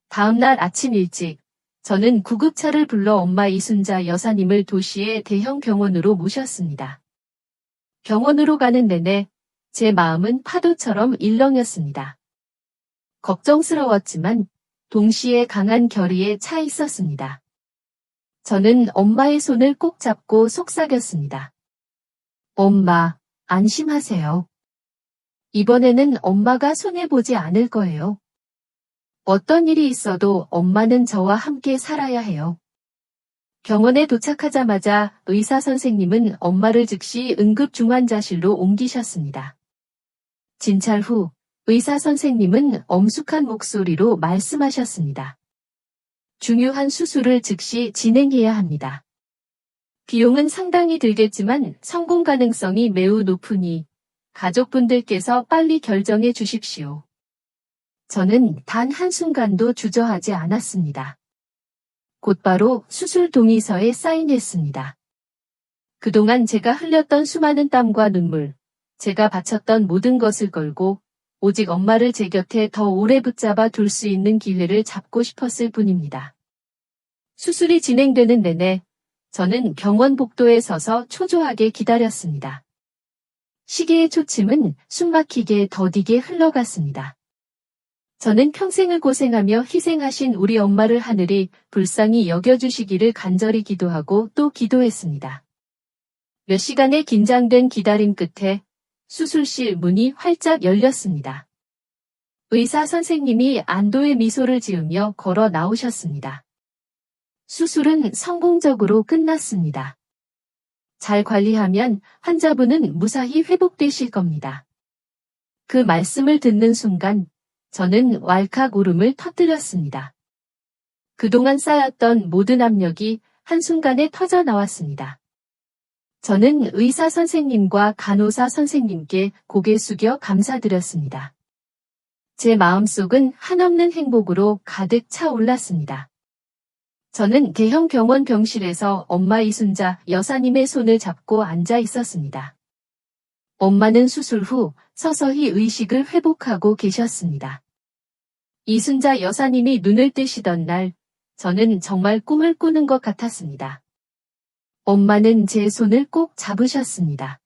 다음 날 아침 일찍 저는 구급차를 불러 엄마 이순자 여사님을 도시의 대형 병원으로 모셨습니다. 병원으로 가는 내내 제 마음은 파도처럼 일렁였습니다. 걱정스러웠지만 동시에 강한 결의에 차 있었습니다. 저는 엄마의 손을 꼭 잡고 속삭였습니다. 엄마, 안심하세요. 이번에는 엄마가 손해보지 않을 거예요. 어떤 일이 있어도 엄마는 저와 함께 살아야 해요. 병원에 도착하자마자 의사 선생님은 엄마를 즉시 응급중환자실로 옮기셨습니다. 진찰 후 의사 선생님은 엄숙한 목소리로 말씀하셨습니다. 중요한 수술을 즉시 진행해야 합니다. 비용은 상당히 들겠지만 성공 가능성이 매우 높으니 가족분들께서 빨리 결정해 주십시오. 저는 단 한순간도 주저하지 않았습니다. 곧바로 수술 동의서에 사인했습니다. 그동안 제가 흘렸던 수많은 땀과 눈물, 제가 바쳤던 모든 것을 걸고 오직 엄마를 제 곁에 더 오래 붙잡아 둘 수 있는 기회를 잡고 싶었을 뿐입니다. 수술이 진행되는 내내 저는 병원 복도에 서서 초조하게 기다렸습니다. 시계의 초침은 숨막히게 더디게 흘러갔습니다. 저는 평생을 고생하며 희생하신 우리 엄마를 하늘이 불쌍히 여겨주시기를 간절히 기도하고 또 기도했습니다. 몇 시간의 긴장된 기다림 끝에 수술실 문이 활짝 열렸습니다. 의사 선생님이 안도의 미소를 지으며 걸어 나오셨습니다. 수술은 성공적으로 끝났습니다. 잘 관리하면 환자분은 무사히 회복되실 겁니다. 그 말씀을 듣는 순간 저는 왈칵 울음을 터뜨렸습니다. 그동안 쌓였던 모든 압력이 한순간에 터져 나왔습니다. 저는 의사 선생님과 간호사 선생님께 고개 숙여 감사드렸습니다. 제 마음속은 한없는 행복으로 가득 차올랐습니다. 저는 대형 병원 병실에서 엄마 이순자 여사님의 손을 잡고 앉아 있었습니다. 엄마는 수술 후 서서히 의식을 회복하고 계셨습니다. 이순자 여사님이 눈을 뜨시던 날, 저는 정말 꿈을 꾸는 것 같았습니다. 엄마는 제 손을 꼭 잡으셨습니다.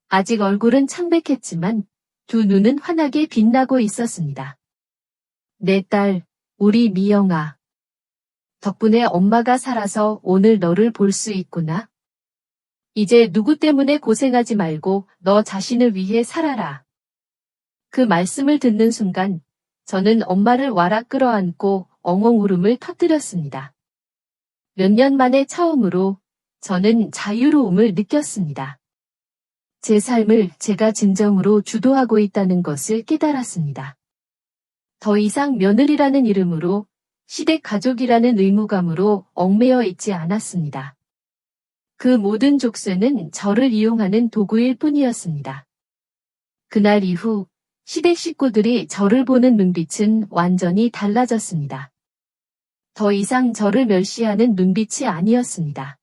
아직 얼굴은 창백했지만 두 눈은 환하게 빛나고 있었습니다. 내 딸, 우리 미영아. 덕분에 엄마가 살아서 오늘 너를 볼 수 있구나. 이제 누구 때문에 고생하지 말고 너 자신을 위해 살아라. 그 말씀을 듣는 순간 저는 엄마를 와락 끌어안고 엉엉 울음을 터뜨렸습니다. 몇 년 만에 처음으로 저는 자유로움을 느꼈습니다. 제 삶을 제가 진정으로 주도하고 있다는 것을 깨달았습니다. 더 이상 며느리라는 이름으로 시댁 가족이라는 의무감으로 얽매여 있지 않았습니다. 그 모든 족쇄는 저를 이용하는 도구일 뿐이었습니다. 그날 이후 시댁 식구들이 저를 보는 눈빛은 완전히 달라졌습니다. 더 이상 저를 멸시하는 눈빛이 아니었습니다.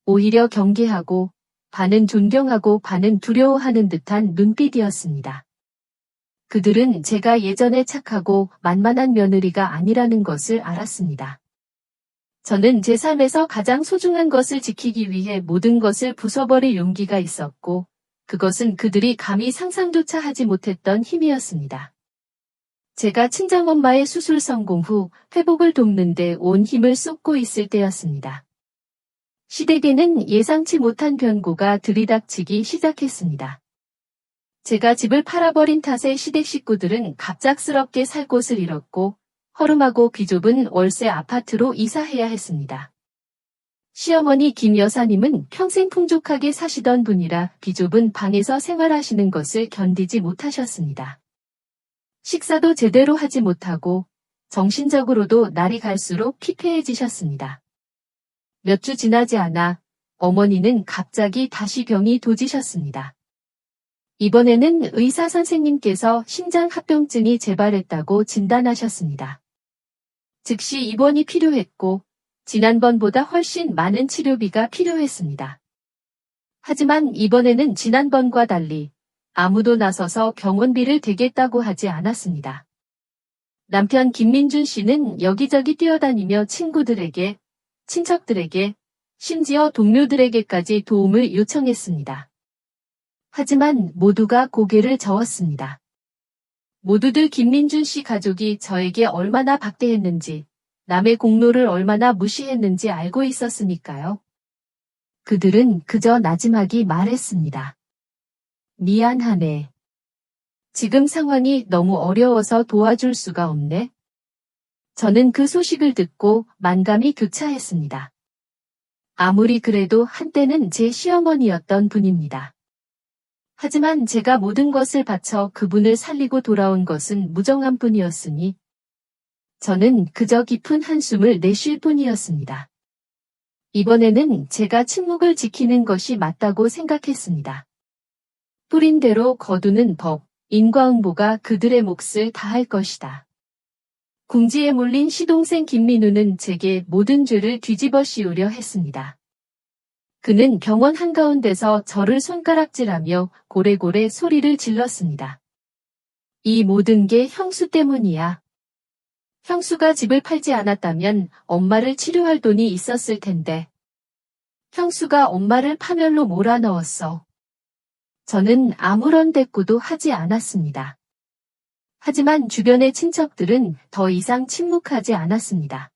오히려 경계하고 반은 존경하고 반은 두려워하는 듯한 눈빛이었습니다. 그들은 제가 예전에 착하고 만만한 며느리가 아니라는 것을 알았습니다. 저는 제 삶에서 가장 소중한 것을 지키기 위해 모든 것을 부숴버릴 용기가 있었고, 그것은 그들이 감히 상상조차 하지 못했던 힘이었습니다. 제가 친정엄마의 수술 성공 후 회복을 돕는 데 온 힘을 쏟고 있을 때였습니다. 시댁에는 예상치 못한 변고가 들이닥치기 시작했습니다. 제가 집을 팔아버린 탓에 시댁 식구들은 갑작스럽게 살 곳을 잃었고 허름하고 비좁은 월세 아파트로 이사해야 했습니다. 시어머니 김 여사님은 평생 풍족하게 사시던 분이라 비좁은 방에서 생활하시는 것을 견디지 못하셨습니다. 식사도 제대로 하지 못하고 정신적으로도 날이 갈수록 피폐해지셨습니다. 몇 주 지나지 않아 어머니는 갑자기 다시 병이 도지셨습니다. 이번에는 의사 선생님께서 심장합병증이 재발했다고 진단하셨습니다. 즉시 입원이 필요했고 지난번보다 훨씬 많은 치료비가 필요했습니다. 하지만 이번에는 지난번과 달리 아무도 나서서 병원비를 대겠다고 하지 않았습니다. 남편 김민준 씨는 여기저기 뛰어다니며 친구들에게, 친척들에게, 심지어 동료들에게까지 도움을 요청했습니다. 하지만 모두가 고개를 저었습니다. 모두들 김민준 씨 가족이 저에게 얼마나 박대했는지, 남의 공로를 얼마나 무시했는지 알고 있었으니까요. 그들은 그저 나지막이 말했습니다. 미안하네. 지금 상황이 너무 어려워서 도와줄 수가 없네. 저는 그 소식을 듣고 만감이 교차했습니다. 아무리 그래도 한때는 제 시어머니였던 분입니다. 하지만 제가 모든 것을 바쳐 그분을 살리고 돌아온 것은 무정한 뿐이었으니 저는 그저 깊은 한숨을 내쉴 뿐이었습니다. 이번에는 제가 침묵을 지키는 것이 맞다고 생각했습니다. 뿌린 대로 거두는 법, 인과응보가 그들의 몫을 다할 것이다. 궁지에 몰린 시동생 김민우는 제게 모든 죄를 뒤집어 씌우려 했습니다. 그는 병원 한가운데서 저를 손가락질하며 고래고래 소리를 질렀습니다. 이 모든 게 형수 때문이야. 형수가 집을 팔지 않았다면 엄마를 치료할 돈이 있었을 텐데. 형수가 엄마를 파멸로 몰아넣었어. 저는 아무런 대꾸도 하지 않았습니다. 하지만 주변의 친척들은 더 이상 침묵하지 않았습니다.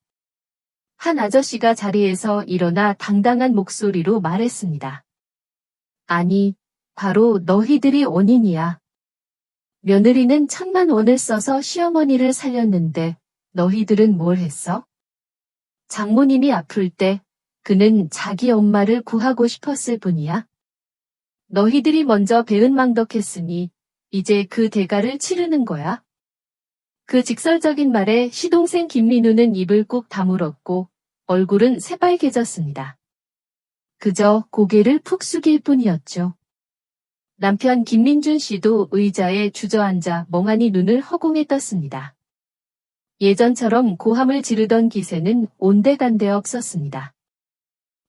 한 아저씨가 자리에서 일어나 당당한 목소리로 말했습니다. 아니, 바로 너희들이 원인이야. 며느리는 1,000,000원을 써서 시어머니를 살렸는데 너희들은 뭘 했어? 장모님이 아플 때 그는 자기 엄마를 구하고 싶었을 뿐이야. 너희들이 먼저 배은망덕했으니 이제 그 대가를 치르는 거야. 그 직설적인 말에 시동생 김민우는 입을 꾹 다물었고 얼굴은 새빨개졌습니다. 그저 고개를 푹 숙일 뿐이었죠. 남편 김민준 씨도 의자에 주저앉아 멍하니 눈을 허공에 떴습니다. 예전처럼 고함을 지르던 기세는 온데간데 없었습니다.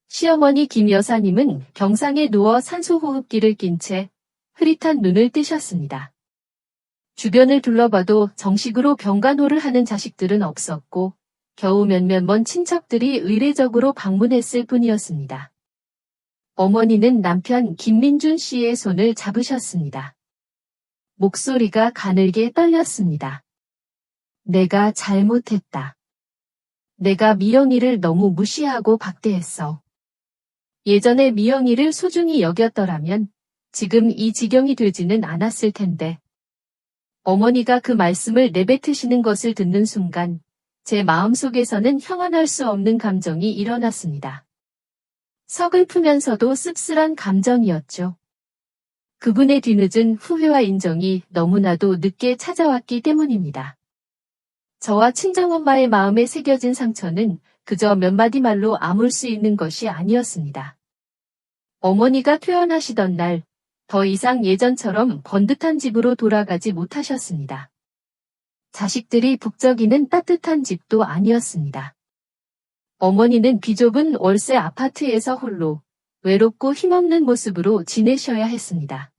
시어머니 김 여사님은 병상에 누워 산소호흡기를 낀 채 흐릿한 눈을 뜨셨습니다. 주변을 둘러봐도 정식으로 병간호를 하는 자식들은 없었고 겨우 몇몇 먼 친척들이 의례적으로 방문했을 뿐이었습니다. 어머니는 남편 김민준 씨의 손을 잡으셨습니다. 목소리가 가늘게 떨렸습니다. 내가 잘못했다. 내가 미영이를 너무 무시하고 박대했어. 예전에 미영이를 소중히 여겼더라면 지금 이 지경이 되지는 않았을 텐데. 어머니가 그 말씀을 내뱉으시는 것을 듣는 순간 제 마음속에서는 형언할 수 없는 감정이 일어났습니다. 서글프면서도 씁쓸한 감정이었죠. 그분의 뒤늦은 후회와 인정이 너무나도 늦게 찾아왔기 때문입니다. 저와 친정엄마의 마음에 새겨진 상처는 그저 몇 마디 말로 아물 수 있는 것이 아니었습니다. 어머니가 퇴원하시던 날, 더 이상 예전처럼 번듯한 집으로 돌아가지 못하셨습니다. 자식들이 북적이는 따뜻한 집도 아니었습니다. 어머니는 비좁은 월세 아파트에서 홀로 외롭고 힘없는 모습으로 지내셔야 했습니다.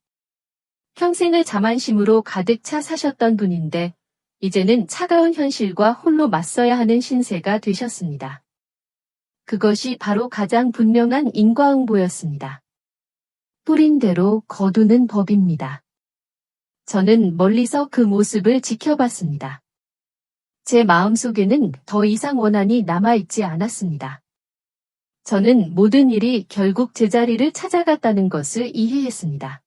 평생을 자만심으로 가득 차 사셨던 분인데 이제는 차가운 현실과 홀로 맞서야 하는 신세가 되셨습니다. 그것이 바로 가장 분명한 인과응보였습니다. 뿌린 대로 거두는 법입니다. 저는 멀리서 그 모습을 지켜봤습니다. 제 마음속에는 더 이상 원한이 남아있지 않았습니다. 저는 모든 일이 결국 제자리를 찾아갔다는 것을 이해했습니다.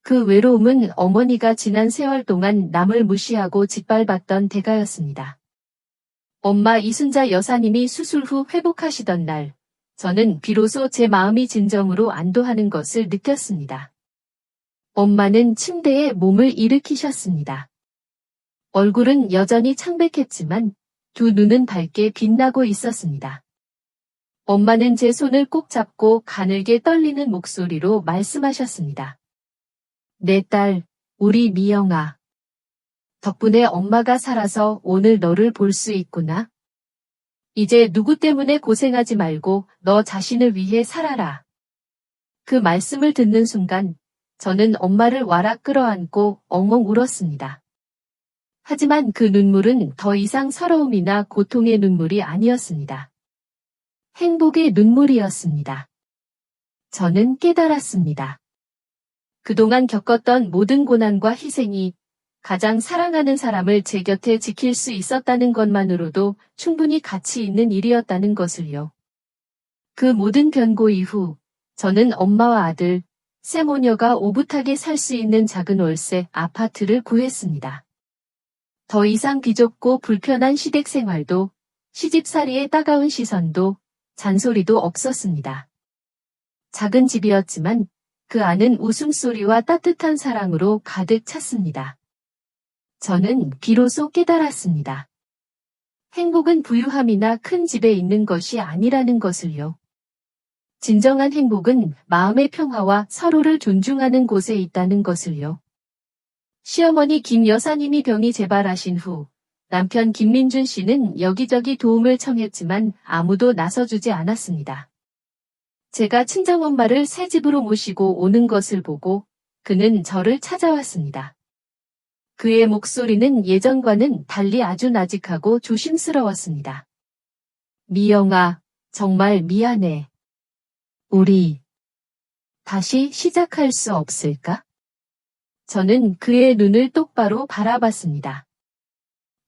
그 외로움은 어머니가 지난 세월 동안 남을 무시하고 짓밟았던 대가였습니다. 엄마 이순자 여사님이 수술 후 회복하시던 날, 저는 비로소 제 마음이 진정으로 안도하는 것을 느꼈습니다. 엄마는 침대에 몸을 일으키셨습니다. 얼굴은 여전히 창백했지만 두 눈은 밝게 빛나고 있었습니다. 엄마는 제 손을 꼭 잡고 가늘게 떨리는 목소리로 말씀하셨습니다. 내 딸, 우리 미영아. 덕분에 엄마가 살아서 오늘 너를 볼 수 있구나. 이제 누구 때문에 고생하지 말고 너 자신을 위해 살아라. 그 말씀을 듣는 순간 저는 엄마를 와락 끌어안고 엉엉 울었습니다. 하지만 그 눈물은 더 이상 서러움이나 고통의 눈물이 아니었습니다. 행복의 눈물이었습니다. 저는 깨달았습니다. 그동안 겪었던 모든 고난과 희생이 가장 사랑하는 사람을 제 곁에 지킬 수 있었다는 것만으로도 충분히 가치 있는 일이었다는 것을요. 그 모든 변고 이후 저는 엄마와 아들, 세 모녀가 오붓하게 살 수 있는 작은 월세 아파트를 구했습니다. 더 이상 비좁고 불편한 시댁 생활도, 시집살이의 따가운 시선도, 잔소리도 없었습니다. 작은 집이었지만 그 안은 웃음소리와 따뜻한 사랑으로 가득 찼습니다. 저는 비로소 깨달았습니다. 행복은 부유함이나 큰 집에 있는 것이 아니라는 것을요. 진정한 행복은 마음의 평화와 서로를 존중하는 곳에 있다는 것을요. 시어머니 김 여사님이 병이 재발하신 후 남편 김민준 씨는 여기저기 도움을 청했지만 아무도 나서주지 않았습니다. 제가 친정엄마를 새 집으로 모시고 오는 것을 보고 그는 저를 찾아왔습니다. 그의 목소리는 예전과는 달리 아주 나직하고 조심스러웠습니다. 미영아, 정말 미안해. 우리 다시 시작할 수 없을까? 저는 그의 눈을 똑바로 바라봤습니다.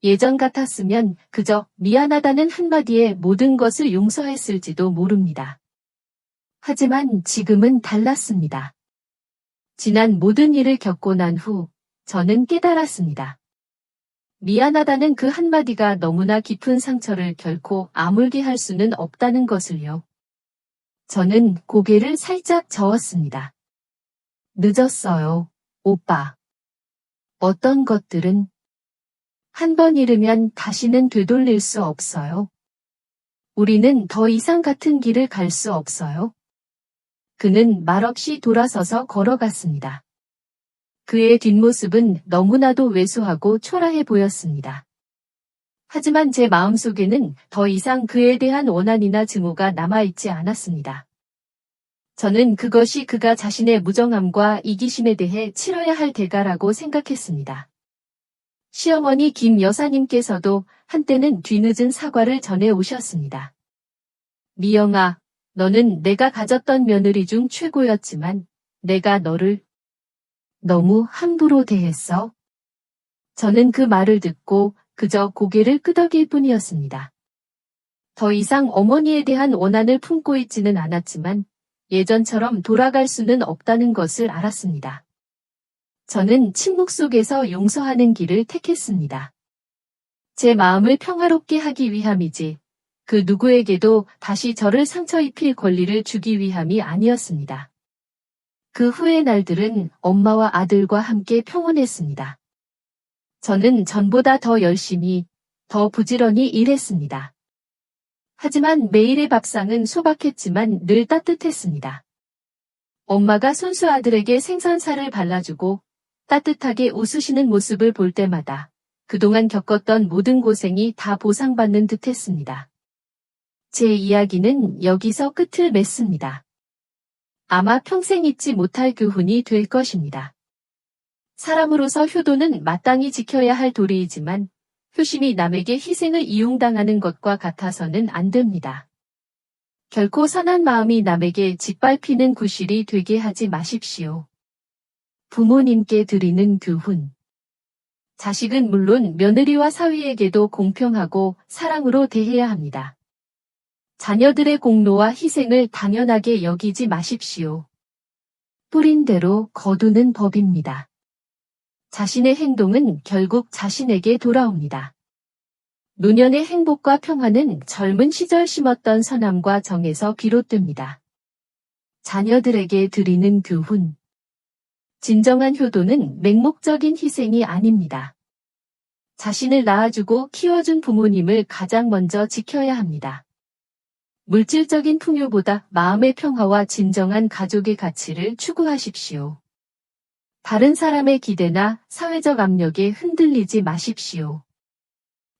예전 같았으면 그저 미안하다는 한마디에 모든 것을 용서했을지도 모릅니다. 하지만 지금은 달랐습니다. 지난 모든 일을 겪고 난 후 저는 깨달았습니다. 미안하다는 그 한마디가 너무나 깊은 상처를 결코 아물게 할 수는 없다는 것을요. 저는 고개를 살짝 저었습니다. 늦었어요, 오빠. 어떤 것들은 한 번 잃으면 다시는 되돌릴 수 없어요. 우리는 더 이상 같은 길을 갈 수 없어요. 그는 말없이 돌아서서 걸어갔습니다. 그의 뒷모습은 너무나도 왜소하고 초라해 보였습니다. 하지만 제 마음속에는 더 이상 그에 대한 원한이나 증오가 남아있지 않았습니다. 저는 그것이 그가 자신의 무정함과 이기심에 대해 치러야 할 대가라고 생각했습니다. 시어머니 김 여사님께서도 한때는 뒤늦은 사과를 전해 오셨습니다. 미영아, 너는 내가 가졌던 며느리 중 최고였지만 내가 너를 너무 함부로 대했어. 저는 그 말을 듣고 그저 고개를 끄덕일 뿐이었습니다. 더 이상 어머니에 대한 원한을 품고 있지는 않았지만 예전처럼 돌아갈 수는 없다는 것을 알았습니다. 저는 침묵 속에서 용서하는 길을 택했습니다. 제 마음을 평화롭게 하기 위함이지 그 누구에게도 다시 저를 상처 입힐 권리를 주기 위함이 아니었습니다. 그 후의 날들은 엄마와 아들과 함께 평온했습니다. 저는 전보다 더 열심히, 더 부지런히 일했습니다. 하지만 매일의 밥상은 소박했지만 늘 따뜻했습니다. 엄마가 손수 아들에게 생선살을 발라주고 따뜻하게 웃으시는 모습을 볼 때마다 그동안 겪었던 모든 고생이 다 보상받는 듯했습니다. 제 이야기는 여기서 끝을 맺습니다. 아마 평생 잊지 못할 교훈이 될 것입니다. 사람으로서 효도는 마땅히 지켜야 할 도리이지만 효심이 남에게 희생을 이용당하는 것과 같아서는 안 됩니다. 결코 선한 마음이 남에게 짓밟히는 구실이 되게 하지 마십시오. 부모님께 드리는 교훈. 자식은 물론 며느리와 사위에게도 공평하고 사랑으로 대해야 합니다. 자녀들의 공로와 희생을 당연하게 여기지 마십시오. 뿌린 대로 거두는 법입니다. 자신의 행동은 결국 자신에게 돌아옵니다. 노년의 행복과 평화는 젊은 시절 심었던 선함과 정에서 비롯됩니다. 자녀들에게 드리는 교훈. 진정한 효도는 맹목적인 희생이 아닙니다. 자신을 낳아주고 키워준 부모님을 가장 먼저 지켜야 합니다. 물질적인 풍요보다 마음의 평화와 진정한 가족의 가치를 추구하십시오. 다른 사람의 기대나 사회적 압력에 흔들리지 마십시오.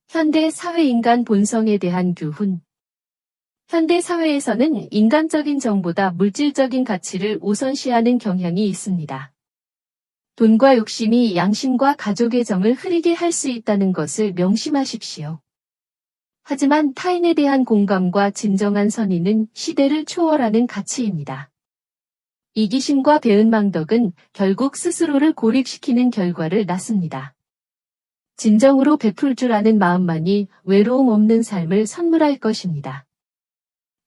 현대 사회인간 본성에 대한 교훈. 현대 사회에서는 인간적인 정보다 물질적인 가치를 우선시하는 경향이 있습니다. 돈과 욕심이 양심과 가족의 정을 흐리게 할 수 있다는 것을 명심하십시오. 하지만 타인에 대한 공감과 진정한 선의는 시대를 초월하는 가치입니다. 이기심과 배은망덕은 결국 스스로를 고립시키는 결과를 낳습니다. 진정으로 베풀 줄 아는 마음만이 외로움 없는 삶을 선물할 것입니다.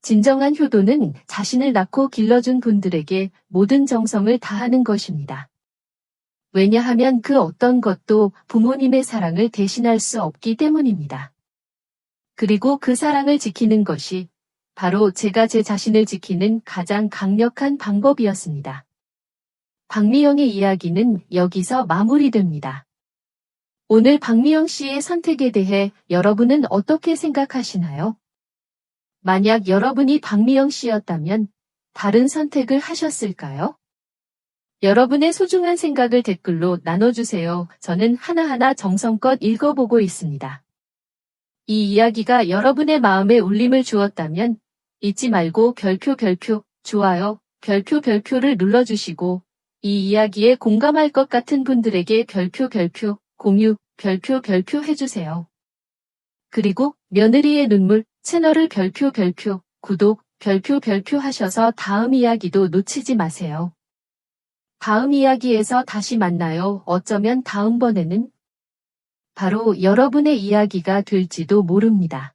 진정한 효도는 자신을 낳고 길러준 분들에게 모든 정성을 다하는 것입니다. 왜냐하면 그 어떤 것도 부모님의 사랑을 대신할 수 없기 때문입니다. 그리고 그 사랑을 지키는 것이 바로 제가 제 자신을 지키는 가장 강력한 방법이었습니다. 박미영의 이야기는 여기서 마무리됩니다. 오늘 박미영 씨의 선택에 대해 여러분은 어떻게 생각하시나요? 만약 여러분이 박미영 씨였다면 다른 선택을 하셨을까요? 여러분의 소중한 생각을 댓글로 나눠주세요. 저는 하나하나 정성껏 읽어보고 있습니다. 이 이야기가 여러분의 마음에 울림을 주었다면 잊지 말고 별표, 좋아요, 별표를 눌러주시고 이 이야기에 공감할 것 같은 분들에게 별표, 공유, 별표 해주세요. 그리고 며느리의 눈물 채널을 별표, 구독, 별표 하셔서 다음 이야기도 놓치지 마세요. 다음 이야기에서 다시 만나요. 어쩌면 다음번에는 바로 여러분의 이야기가 될지도 모릅니다.